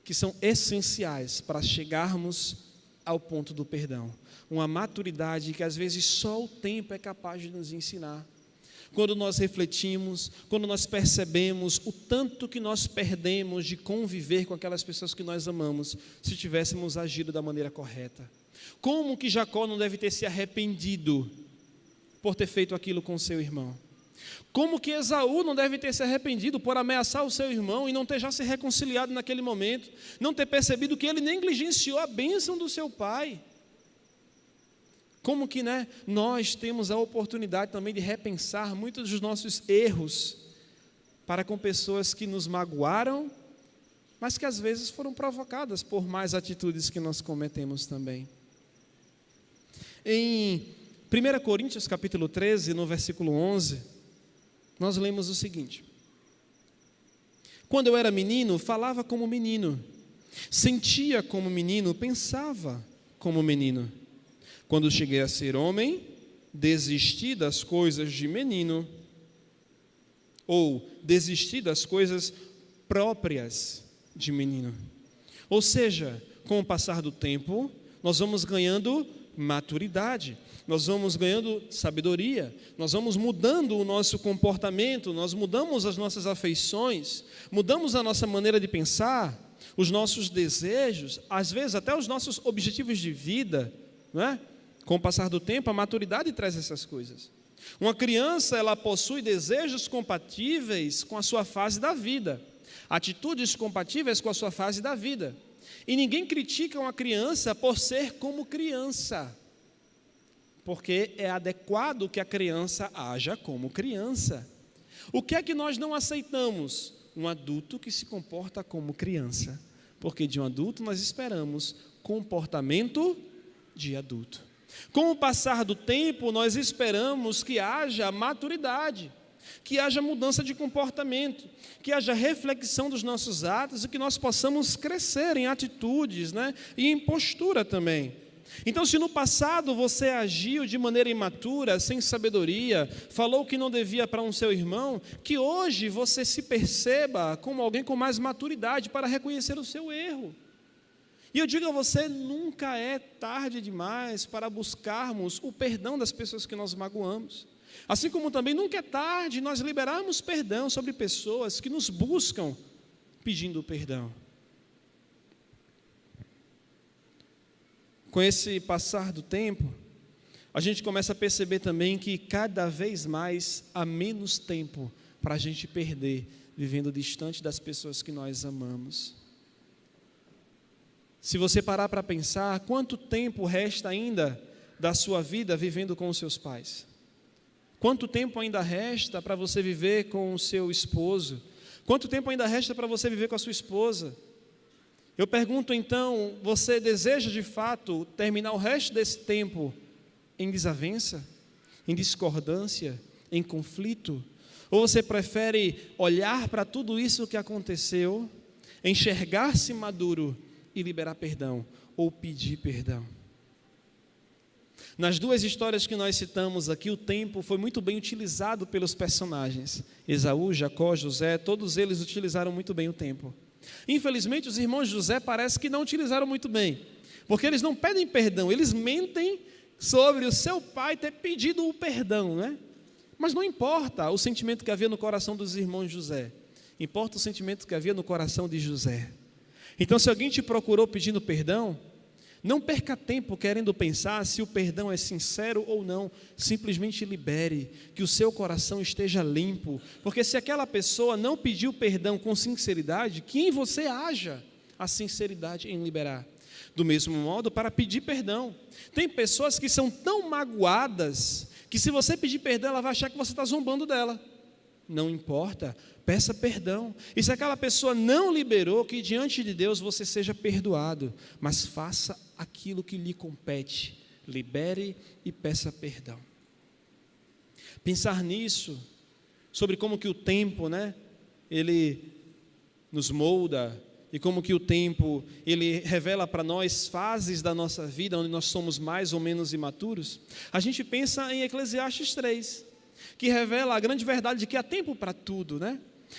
que são essenciais para chegarmos ao ponto do perdão. Uma maturidade que às vezes só o tempo é capaz de nos ensinar. quando nós refletimos, quando nós percebemos o tanto que nós perdemos de conviver com aquelas pessoas que nós amamos, se tivéssemos agido da maneira correta. Como que Jacó não deve ter se arrependido por ter feito aquilo com seu irmão? Como que Esaú não deve ter se arrependido por ameaçar o seu irmão e não ter já se reconciliado naquele momento, não ter percebido que ele negligenciou a bênção do seu pai? Como que nós temos a oportunidade também de repensar muitos dos nossos erros para com pessoas que nos magoaram, mas que às vezes foram provocadas por mais atitudes que nós cometemos também. Em 1 Coríntios capítulo 13, no versículo 11, nós lemos o seguinte: quando eu era menino, falava como menino, sentia como menino, pensava como menino. Quando cheguei a ser homem, desisti das coisas de menino, ou desisti das coisas próprias de menino. Ou seja, com o passar do tempo, nós vamos ganhando maturidade, nós vamos ganhando sabedoria, nós vamos mudando o nosso comportamento, nós mudamos as nossas afeições, mudamos a nossa maneira de pensar, os nossos desejos, às vezes até os nossos objetivos de vida, não é? Com o passar do tempo, a maturidade traz essas coisas. Uma criança, ela possui desejos compatíveis com a sua fase da vida, atitudes compatíveis com a sua fase da vida. E ninguém critica uma criança por ser como criança, porque é adequado que a criança haja como criança. O que é que nós não aceitamos? Um adulto que se comporta como criança, porque de um adulto nós esperamos comportamento de adulto. Com o passar do tempo, nós esperamos que haja maturidade, que haja mudança de comportamento, que haja reflexão dos nossos atos e que nós possamos crescer em atitudes, e em postura também. Então, se no passado você agiu de maneira imatura, sem sabedoria, falou que não devia para um seu irmão, que hoje você se perceba como alguém com mais maturidade para reconhecer o seu erro. E eu digo a você, nunca é tarde demais para buscarmos o perdão das pessoas que nós magoamos. Assim como também nunca é tarde nós liberarmos perdão sobre pessoas que nos buscam pedindo perdão. Com esse passar do tempo, a gente começa a perceber também que cada vez mais há menos tempo para a gente perder vivendo distante das pessoas que nós amamos. Se você parar para pensar, quanto tempo resta ainda da sua vida vivendo com os seus pais? Quanto tempo ainda resta para você viver com o seu esposo? Quanto tempo ainda resta para você viver com a sua esposa? Eu pergunto então, você deseja de fato terminar o resto desse tempo em desavença, em discordância, em conflito? Ou você prefere olhar para tudo isso que aconteceu, enxergar-se maduro e liberar perdão, ou pedir perdão? Nas duas histórias que nós citamos aqui, o tempo foi muito bem utilizado pelos personagens. Esaú, Jacó, José, todos eles utilizaram muito bem o tempo. Infelizmente, os irmãos de José parece que não utilizaram muito bem, porque eles não pedem perdão, eles mentem sobre o seu pai ter pedido o perdão, Mas não importa o sentimento que havia no coração dos irmãos de José, importa o sentimento que havia no coração de José. Então, se alguém te procurou pedindo perdão, não perca tempo querendo pensar se o perdão é sincero ou não. Simplesmente libere, que o seu coração esteja limpo. Porque se aquela pessoa não pediu perdão com sinceridade, que em você haja a sinceridade em liberar. Do mesmo modo, para pedir perdão. Tem pessoas que são tão magoadas, que se você pedir perdão, ela vai achar que você está zombando dela. Não importa, peça perdão. E se aquela pessoa não liberou, que diante de Deus você seja perdoado, mas faça aquilo que lhe compete, libere e peça perdão. Pensar nisso, sobre como que o tempo, ele nos molda, e como que o tempo, ele revela para nós fases da nossa vida, onde nós somos mais ou menos imaturos, a gente pensa em Eclesiastes 3, que revela a grande verdade de que há tempo para tudo,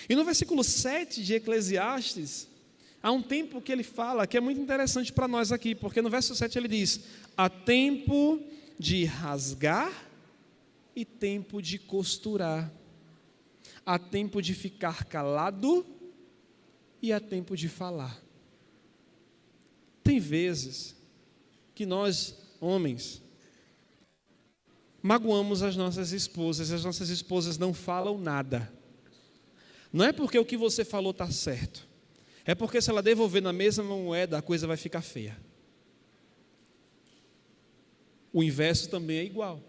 E no versículo 7 de Eclesiastes, há um tempo que ele fala, que é muito interessante para nós aqui, porque no verso 7 ele diz: há tempo de rasgar e tempo de costurar. Há tempo de ficar calado e há tempo de falar. Tem vezes que nós, homens, magoamos as nossas esposas não falam nada. Não é porque o que você falou está certo, é porque se ela devolver na mesma moeda, a coisa vai ficar feia. O inverso também é igual.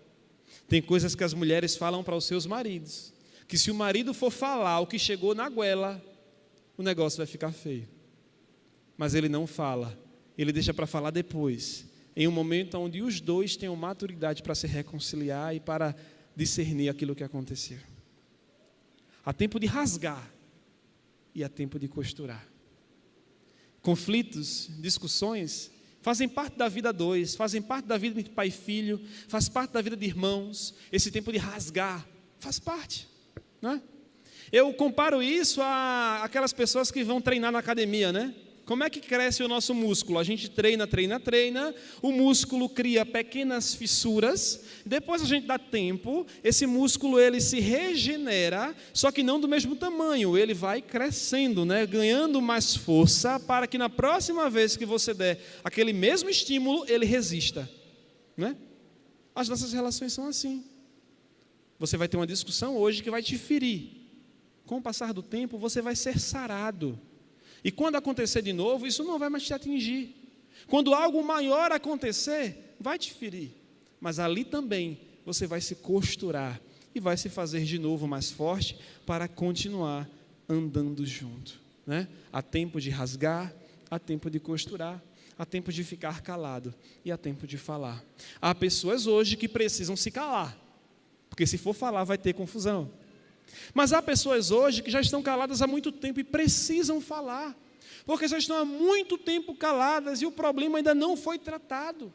Tem coisas que as mulheres falam para os seus maridos, que se o marido for falar o que chegou na goela, o negócio vai ficar feio. Mas ele não fala, ele deixa para falar depois, em um momento onde os dois tenham maturidade para se reconciliar e para discernir aquilo que aconteceu. Há tempo de rasgar e há tempo de costurar. Conflitos, discussões, fazem parte da vida a dois, fazem parte da vida de pai e filho, faz parte da vida de irmãos. Esse tempo de rasgar faz parte, não é? Eu comparo isso a aquelas pessoas que vão treinar na academia, né? Como é que cresce o nosso músculo? A gente treina, o músculo cria pequenas fissuras, depois a gente dá tempo, esse músculo ele se regenera, só que não do mesmo tamanho, ele vai crescendo, né? Ganhando mais força, para que na próxima vez que você der aquele mesmo estímulo, ele resista, né? As nossas relações são assim. Você vai ter uma discussão hoje que vai te ferir, com o passar do tempo você vai ser sarado. E quando acontecer de novo, isso não vai mais te atingir. Quando algo maior acontecer, vai te ferir. Mas ali também você vai se costurar e vai se fazer de novo mais forte para continuar andando junto, né? Há tempo de rasgar, há tempo de costurar, há tempo de ficar calado e há tempo de falar. Há pessoas hoje que precisam se calar, porque se for falar vai ter confusão. Mas há pessoas hoje que já estão caladas há muito tempo e precisam falar, porque já estão há muito tempo caladas e o problema ainda não foi tratado.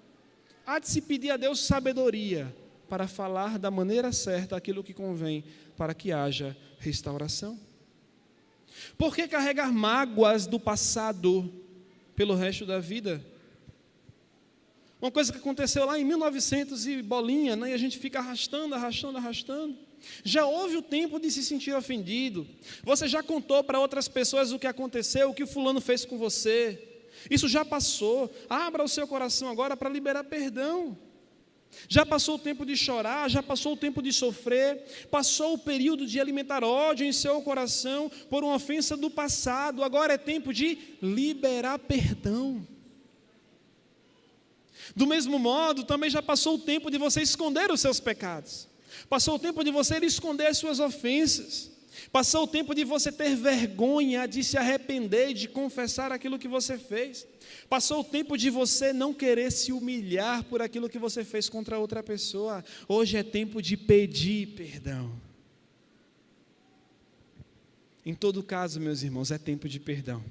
Há de se pedir a Deus sabedoria para falar da maneira certa aquilo que convém para que haja restauração. Por que carregar mágoas do passado pelo resto da vida? Uma coisa que aconteceu lá em 1900 e bolinha, né? E a gente fica arrastando. Já houve o tempo de se sentir ofendido. Você já contou para outras pessoas o que aconteceu, o que o fulano fez com você. Isso já passou. Abra o seu coração agora para liberar perdão. Já passou o tempo de chorar, já passou o tempo de sofrer, passou o período de alimentar ódio em seu coração por uma ofensa do passado. Agora é tempo de liberar perdão. Do mesmo modo, também já passou o tempo de você esconder os seus pecados. Passou o tempo de você esconder as suas ofensas. Passou o tempo de você ter vergonha de se arrepender, de confessar aquilo que você fez. Passou o tempo de você não querer se humilhar por aquilo que você fez contra outra pessoa. Hoje é tempo de pedir perdão. Em todo caso, meus irmãos, é tempo de perdão.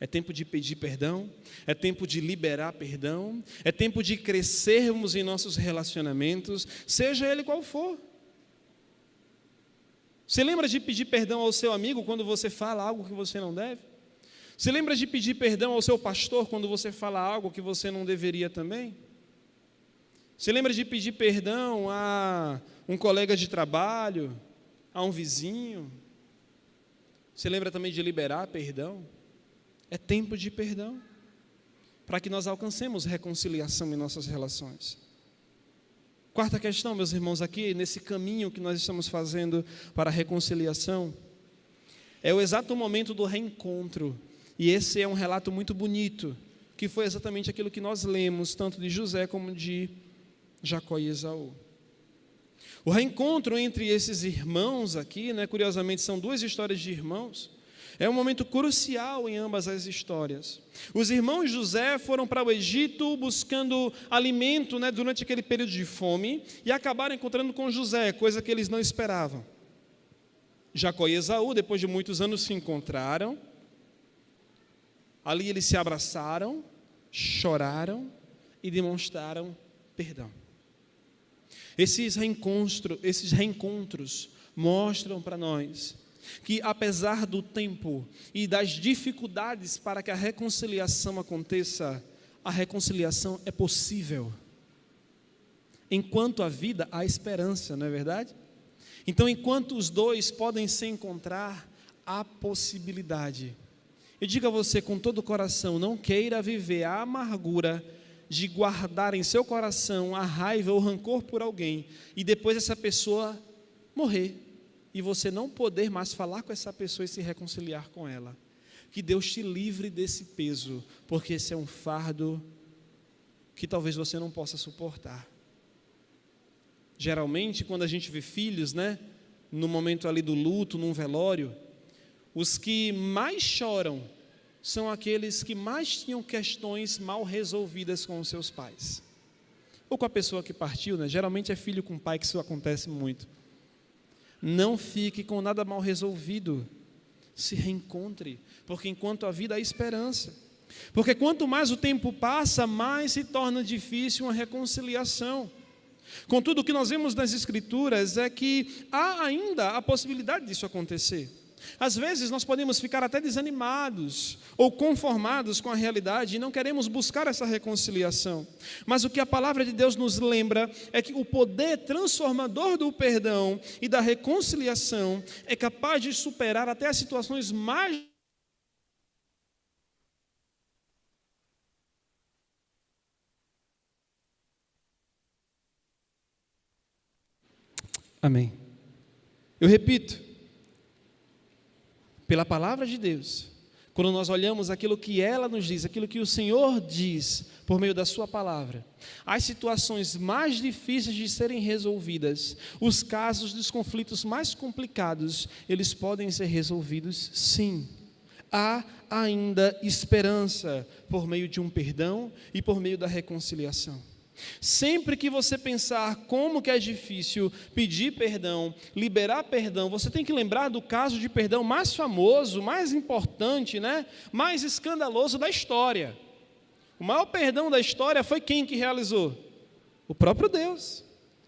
É tempo de pedir perdão, é tempo de liberar perdão, é tempo de crescermos em nossos relacionamentos, seja ele qual for. Você lembra de pedir perdão ao seu amigo quando você fala algo que você não deve? Você lembra de pedir perdão ao seu pastor quando você fala algo que você não deveria também? Você lembra de pedir perdão a um colega de trabalho, a um vizinho? Você lembra também de liberar perdão? É tempo de perdão, para que nós alcancemos reconciliação em nossas relações. Quarta questão, meus irmãos, aqui nesse caminho que nós estamos fazendo para a reconciliação, é o exato momento do reencontro, e esse é um relato muito bonito, que foi exatamente aquilo que nós lemos, tanto de José como de Jacó e Esaú. O reencontro entre esses irmãos aqui, né, curiosamente são duas histórias de irmãos, é um momento crucial em ambas as histórias. Os irmãos José foram para o Egito buscando alimento, né, durante aquele período de fome e acabaram encontrando com José, coisa que eles não esperavam. Jacó e Esaú, depois de muitos anos, se encontraram. Ali eles se abraçaram, choraram e demonstraram perdão. Esses reencontros mostram para nós que, apesar do tempo e das dificuldades para que a reconciliação aconteça, a reconciliação é possível. enquanto há vida, há esperança, não é verdade? Então, enquanto os dois podem se encontrar, há possibilidade. Eu digo a você com todo o coração, não queira viver a amargura de guardar em seu coração a raiva ou o rancor por alguém, e depois essa pessoa morrer, e você não poder mais falar com essa pessoa e se reconciliar com ela. Que Deus te livre desse peso, porque esse é um fardo que talvez você não possa suportar. Geralmente, quando a gente vê filhos, no momento ali do luto, num velório, os que mais choram são aqueles que mais tinham questões mal resolvidas com os seus pais. Ou com a pessoa que partiu, Geralmente é filho com pai que isso acontece muito. Não fique com nada mal resolvido. Se reencontre, porque enquanto há vida há esperança. Porque quanto mais o tempo passa, mais se torna difícil uma reconciliação. Contudo, o que nós vemos nas Escrituras é que há ainda a possibilidade disso acontecer. Às vezes nós podemos ficar até desanimados ou conformados com a realidade e não queremos buscar essa reconciliação. Mas o que a palavra de Deus nos lembra é que o poder transformador do perdão e da reconciliação é capaz de superar até as situações mais... Amém. Eu repito, pela palavra de Deus, quando nós olhamos aquilo que ela nos diz, aquilo que o Senhor diz por meio da sua palavra, as situações mais difíceis de serem resolvidas, os casos dos conflitos mais complicados, eles podem ser resolvidos sim. Há ainda esperança por meio de um perdão e por meio da reconciliação. Sempre que você pensar como que é difícil pedir perdão, liberar perdão, você tem que lembrar do caso de perdão mais famoso, mais importante, mais escandaloso da história. O maior perdão da história foi quem que realizou? O próprio Deus,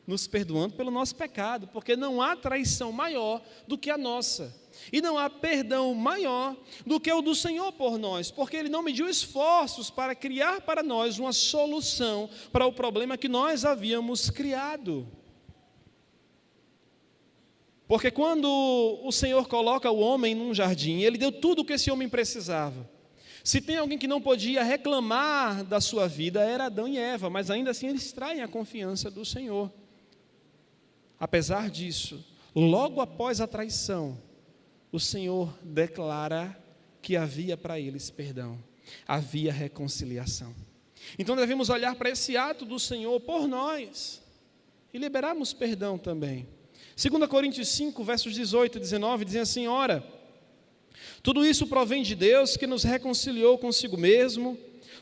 nos perdoando pelo nosso pecado, porque não há traição maior do que a nossa. E não há perdão maior do que o do Senhor por nós, porque Ele não mediu esforços para criar para nós uma solução para o problema que nós havíamos criado. Porque quando o Senhor coloca o homem num jardim, Ele deu tudo o que esse homem precisava. Se tem alguém que não podia reclamar da sua vida, era Adão e Eva, mas ainda assim eles traem a confiança do Senhor. Apesar disso, logo após a traição, o Senhor declara que havia para eles perdão, havia reconciliação. Então devemos olhar para esse ato do Senhor por nós e liberarmos perdão também. 2 Coríntios 5, versos 18 e 19, dizem assim: ora, tudo isso provém de Deus, que nos reconciliou consigo mesmo,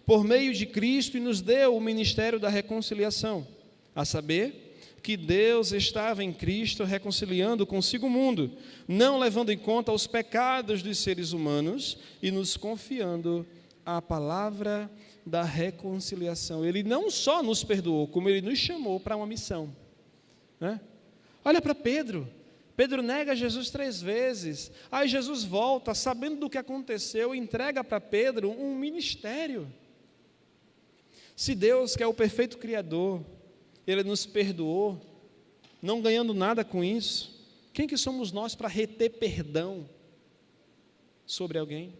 por meio de Cristo, e nos deu o ministério da reconciliação, a saber, que Deus estava em Cristo reconciliando consigo o mundo, não levando em conta os pecados dos seres humanos e nos confiando a palavra da reconciliação. Ele não só nos perdoou, como Ele nos chamou para uma missão. Olha para Pedro. Pedro nega Jesus 3 vezes. Aí Jesus volta, sabendo do que aconteceu, e entrega para Pedro um ministério. Se Deus, que é o perfeito Criador, Ele nos perdoou, não ganhando nada com isso, quem que somos nós para reter perdão sobre alguém?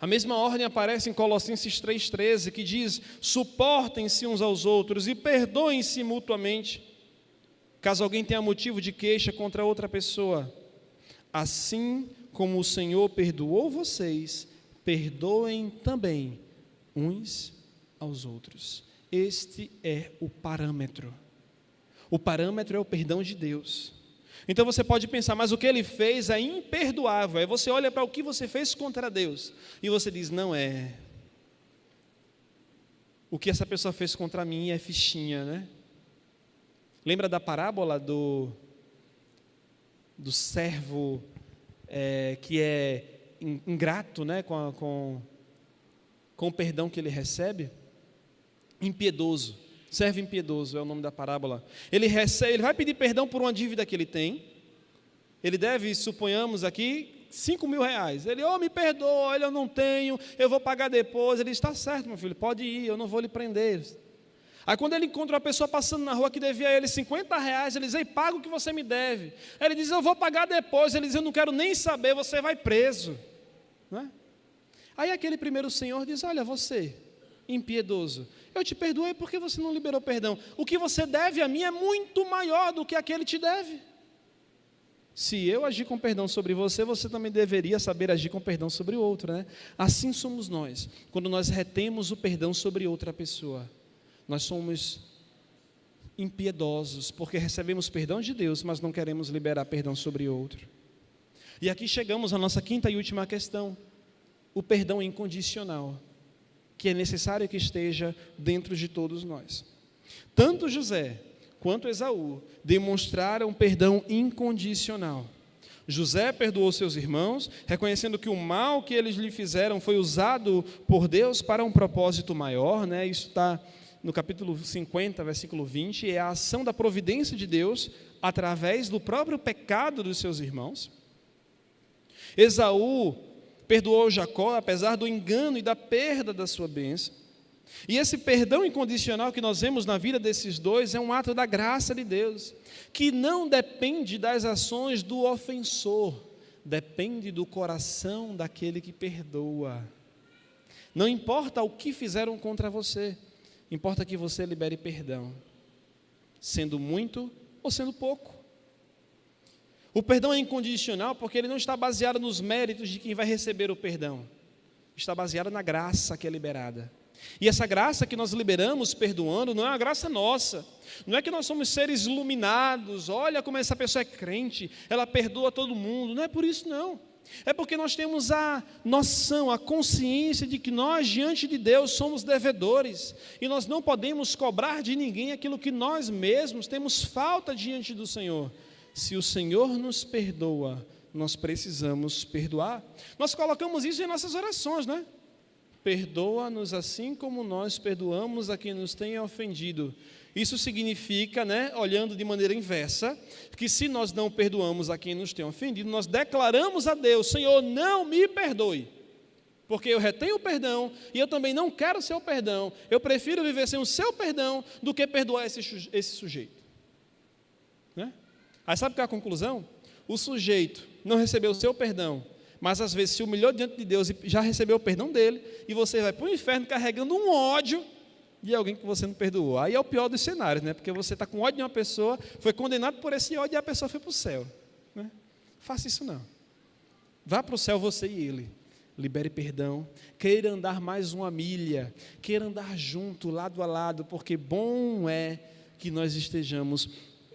A mesma ordem aparece em Colossenses 3,13, que diz: suportem-se uns aos outros e perdoem-se mutuamente, caso alguém tenha motivo de queixa contra outra pessoa. Assim como o Senhor perdoou vocês, perdoem também uns aos outros. Este é o parâmetro. O parâmetro é o perdão de Deus. Então você pode pensar, mas o que ele fez é imperdoável. Aí você olha para o que você fez contra Deus e você diz, não é. O que essa pessoa fez contra mim é fichinha, Lembra da parábola do servo que é ingrato, com o perdão que ele recebe? Impiedoso, servo impiedoso é o nome da parábola. Ele vai pedir perdão por uma dívida que ele tem. Ele deve, suponhamos aqui, 5 mil reais. Ele, me perdoa, eu não tenho, eu vou pagar depois. Ele está certo, meu filho, pode ir, eu não vou lhe prender. Aí quando ele encontra uma pessoa passando na rua que devia a ele R$ 50, ele diz: ei, paga o que você me deve. Aí ele diz: eu vou pagar depois. Ele diz: eu não quero nem saber, você vai preso. Não é? Aí aquele primeiro senhor diz: olha, você, impiedoso, eu te perdoei porque você não liberou perdão. O que você deve a mim é muito maior do que aquele te deve. Se eu agir com perdão sobre você, você também deveria saber agir com perdão sobre o outro, né? Assim somos nós, quando nós retemos o perdão sobre outra pessoa. Nós somos impiedosos, porque recebemos perdão de Deus, mas não queremos liberar perdão sobre outro. E aqui chegamos à nossa quinta e última questão: o perdão incondicional, que é necessário que esteja dentro de todos nós. Tanto José quanto Esaú demonstraram perdão incondicional. José perdoou seus irmãos, reconhecendo que o mal que eles lhe fizeram foi usado por Deus para um propósito maior, né? Isso está no capítulo 50, versículo 20, é a ação da providência de Deus através do próprio pecado dos seus irmãos. Esaú perdoou Jacó, apesar do engano e da perda da sua bênção. E esse perdão incondicional que nós vemos na vida desses dois é um ato da graça de Deus, que não depende das ações do ofensor, depende do coração daquele que perdoa. Não importa o que fizeram contra você, importa que você libere perdão, sendo muito ou sendo pouco. O perdão é incondicional porque ele não está baseado nos méritos de quem vai receber o perdão, está baseado na graça que é liberada. E essa graça que nós liberamos perdoando não é uma graça nossa, não é que nós somos seres iluminados, olha como essa pessoa é crente, ela perdoa todo mundo, não é por isso não. É porque nós temos a noção, a consciência de que nós diante de Deus somos devedores e nós não podemos cobrar de ninguém aquilo que nós mesmos temos falta diante do Senhor. Se o Senhor nos perdoa, nós precisamos perdoar. Nós colocamos isso em nossas orações, né? Perdoa-nos assim como nós perdoamos a quem nos tem ofendido. Isso significa, né, olhando de maneira inversa, que se nós não perdoamos a quem nos tem ofendido, nós declaramos a Deus: Senhor, não me perdoe, porque eu retenho o perdão e eu também não quero o seu perdão. Eu prefiro viver sem o seu perdão do que perdoar esse sujeito. Né? Aí sabe qual é a conclusão? O sujeito não recebeu o seu perdão, mas às vezes se humilhou diante de Deus e já recebeu o perdão dele, e você vai para o inferno carregando um ódio de alguém que você não perdoou. Aí é o pior dos cenários, né? Porque você está com ódio de uma pessoa, foi condenado por esse ódio e a pessoa foi para o céu. Né? Faça isso não. Vá para o céu você e ele. Libere perdão, queira andar mais uma milha, queira andar junto, lado a lado, porque bom é que nós estejamos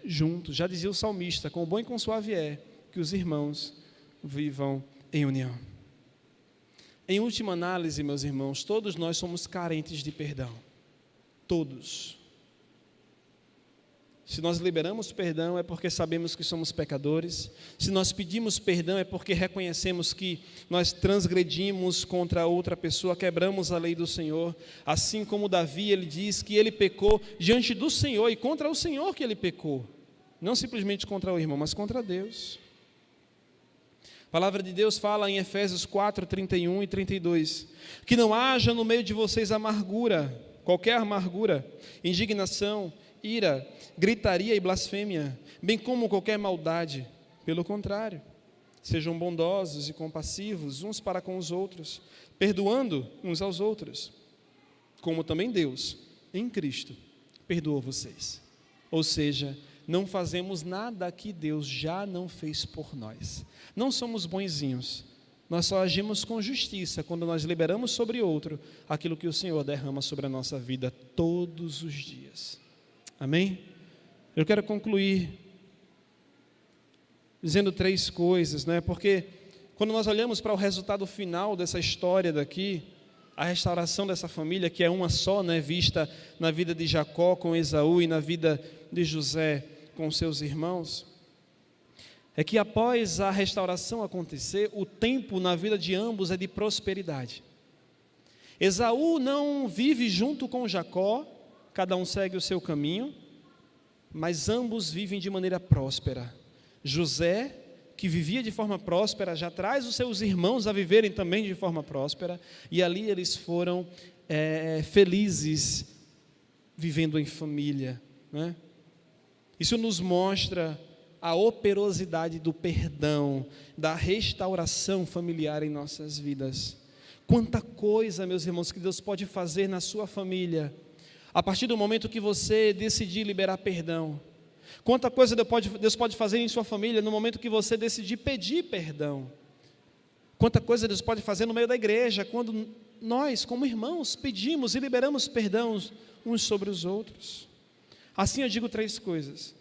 juntos. Já dizia o salmista: com bom e com suave é que os irmãos vivam em união. Em última análise, meus irmãos, todos nós somos carentes de perdão. Todos. Se nós liberamos perdão é porque sabemos que somos pecadores. Se nós pedimos perdão é porque reconhecemos que nós transgredimos contra outra pessoa, quebramos a lei do Senhor. Assim como Davi, ele diz que ele pecou diante do Senhor e contra o Senhor que ele pecou. Não simplesmente contra o irmão, mas contra Deus. A palavra de Deus fala em Efésios 4, 31 e 32, que não haja no meio de vocês amargura, qualquer amargura, indignação, ira, gritaria e blasfêmia, bem como qualquer maldade. Pelo contrário, sejam bondosos e compassivos uns para com os outros, perdoando uns aos outros, como também Deus, em Cristo, perdoou vocês. Ou seja, não fazemos nada que Deus já não fez por nós. Não somos bonzinhos. Nós só agimos com justiça quando nós liberamos sobre outro aquilo que o Senhor derrama sobre a nossa vida todos os dias. Amém? Eu quero concluir dizendo 3 coisas, né? Porque quando nós olhamos para o resultado final dessa história daqui, a restauração dessa família, que é uma só, né, vista na vida de Jacó com Esaú e na vida de José com seus irmãos, é que após a restauração acontecer, o tempo na vida de ambos é de prosperidade. Esaú não vive junto com Jacó, cada um segue o seu caminho, mas ambos vivem de maneira próspera. José, que vivia de forma próspera, já traz os seus irmãos a viverem também de forma próspera, e ali eles foram felizes, vivendo em família, né? Isso nos mostra a operosidade do perdão, da restauração familiar em nossas vidas. Quanta coisa, meus irmãos, que Deus pode fazer na sua família, a partir do momento que você decidir liberar perdão. Quanta coisa Deus pode fazer em sua família no momento que você decidir pedir perdão. Quanta coisa Deus pode fazer no meio da igreja, quando nós, como irmãos, pedimos e liberamos perdão uns sobre os outros. Assim eu digo 3 coisas.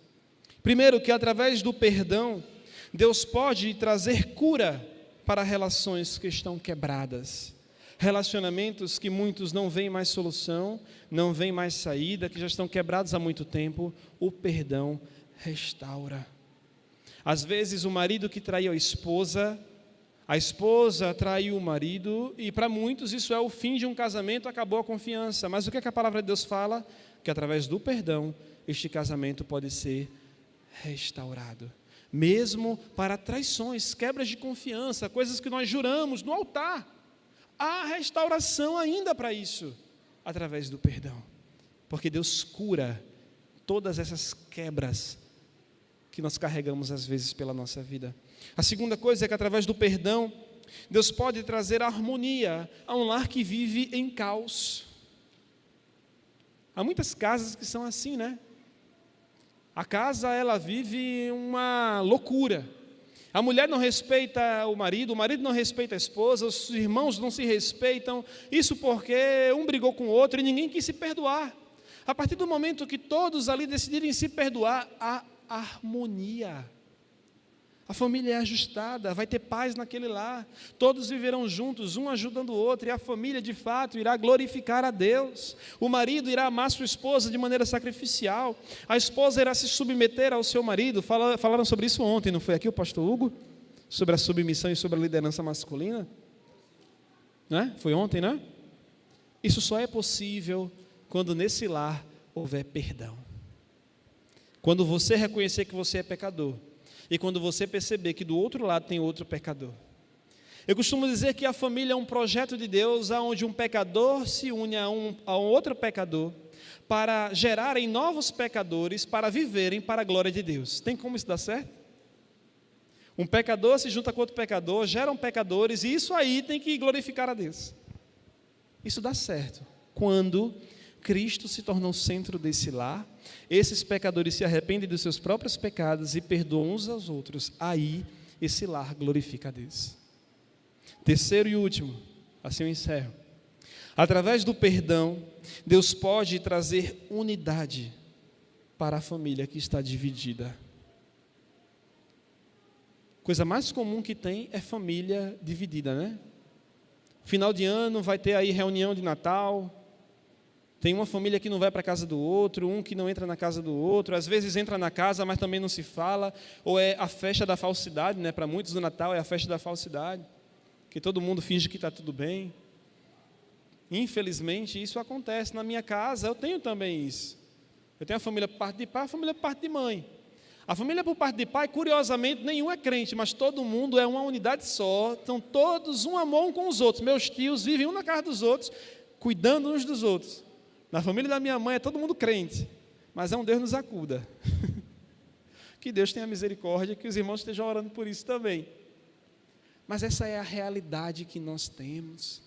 Primeiro, que através do perdão, Deus pode trazer cura para relações que estão quebradas. Relacionamentos que muitos não veem mais solução, não veem mais saída, que já estão quebrados há muito tempo, o perdão restaura. Às vezes o marido que traiu a esposa traiu o marido, e para muitos isso é o fim de um casamento, acabou a confiança. Mas o que a palavra de Deus fala? Que através do perdão, este casamento pode ser restaurado. Mesmo para traições, quebras de confiança, coisas que nós juramos no altar, há restauração ainda para isso, através do perdão. Porque Deus cura todas essas quebras que nós carregamos às vezes pela nossa vida. A segunda coisa é que através do perdão, Deus pode trazer harmonia a um lar que vive em caos. Há muitas casas que são assim, né? A casa, ela vive uma loucura. A mulher não respeita o marido não respeita a esposa, os irmãos não se respeitam, isso porque um brigou com o outro e ninguém quis se perdoar. A partir do momento que todos ali decidirem se perdoar, há harmonia. A família é ajustada, vai ter paz naquele lar, todos viverão juntos, um ajudando o outro, e a família de fato irá glorificar a Deus. O marido irá amar sua esposa de maneira sacrificial, a esposa irá se submeter ao seu marido. Falaram sobre isso ontem, não foi aqui o pastor Hugo? Sobre a submissão e sobre a liderança masculina, né? Foi ontem, né? Isso só é possível quando nesse lar houver perdão. Quando você reconhecer que você é pecador, e quando você perceber que do outro lado tem outro pecador. Eu costumo dizer que a família é um projeto de Deus, onde um pecador se une a um outro pecador, para gerarem novos pecadores, para viverem para a glória de Deus. Tem como isso dar certo? Um pecador se junta com outro pecador, geram pecadores, e isso aí tem que glorificar a Deus. Isso dá certo quando Cristo se torna o centro desse lar, esses pecadores se arrependem dos seus próprios pecados e perdoam uns aos outros, aí esse lar glorifica a Deus. Terceiro e último, assim eu encerro. Através do perdão, Deus pode trazer unidade para a família que está dividida. Coisa mais comum que tem é família dividida, né? Final de ano vai ter aí reunião de Natal. Tem uma família que não vai para a casa do outro, um que não entra na casa do outro, às vezes entra na casa, mas também não se fala, ou é a festa da falsidade, né? Para muitos o Natal é a festa da falsidade, que todo mundo finge que está tudo bem. Infelizmente, isso acontece na minha casa, eu tenho também isso. Eu tenho a família por parte de pai, a família por parte de mãe. A família por parte de pai, curiosamente, nenhum é crente, mas todo mundo é uma unidade só, estão todos um amor um com os outros. Meus tios vivem um na casa dos outros, cuidando uns dos outros. Na família da minha mãe é todo mundo crente, mas é um Deus nos acuda. Que Deus tenha misericórdia, que os irmãos estejam orando por isso também. Mas essa é a realidade que nós temos.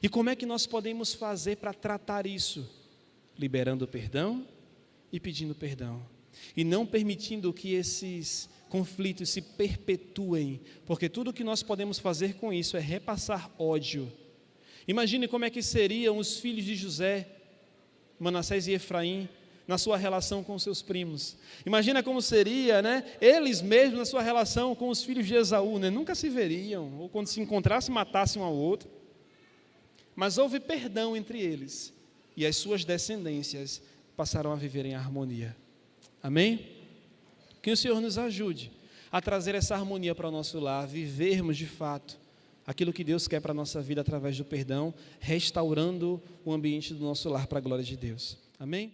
E como é que nós podemos fazer para tratar isso? Liberando perdão e pedindo perdão. E não permitindo que esses conflitos se perpetuem, porque tudo o que nós podemos fazer com isso é repassar ódio. Imagine como é que seriam os filhos de José, Manassés e Efraim, na sua relação com seus primos. Imagina como seria, né? Eles mesmos na sua relação com os filhos de Esaú, né? Nunca se veriam, ou quando se encontrassem, matassem um ao outro. Mas houve perdão entre eles, e as suas descendências passaram a viver em harmonia. Amém? Que o Senhor nos ajude a trazer essa harmonia para o nosso lar, vivermos de fato aquilo que Deus quer para a nossa vida através do perdão, restaurando o ambiente do nosso lar para a glória de Deus. Amém?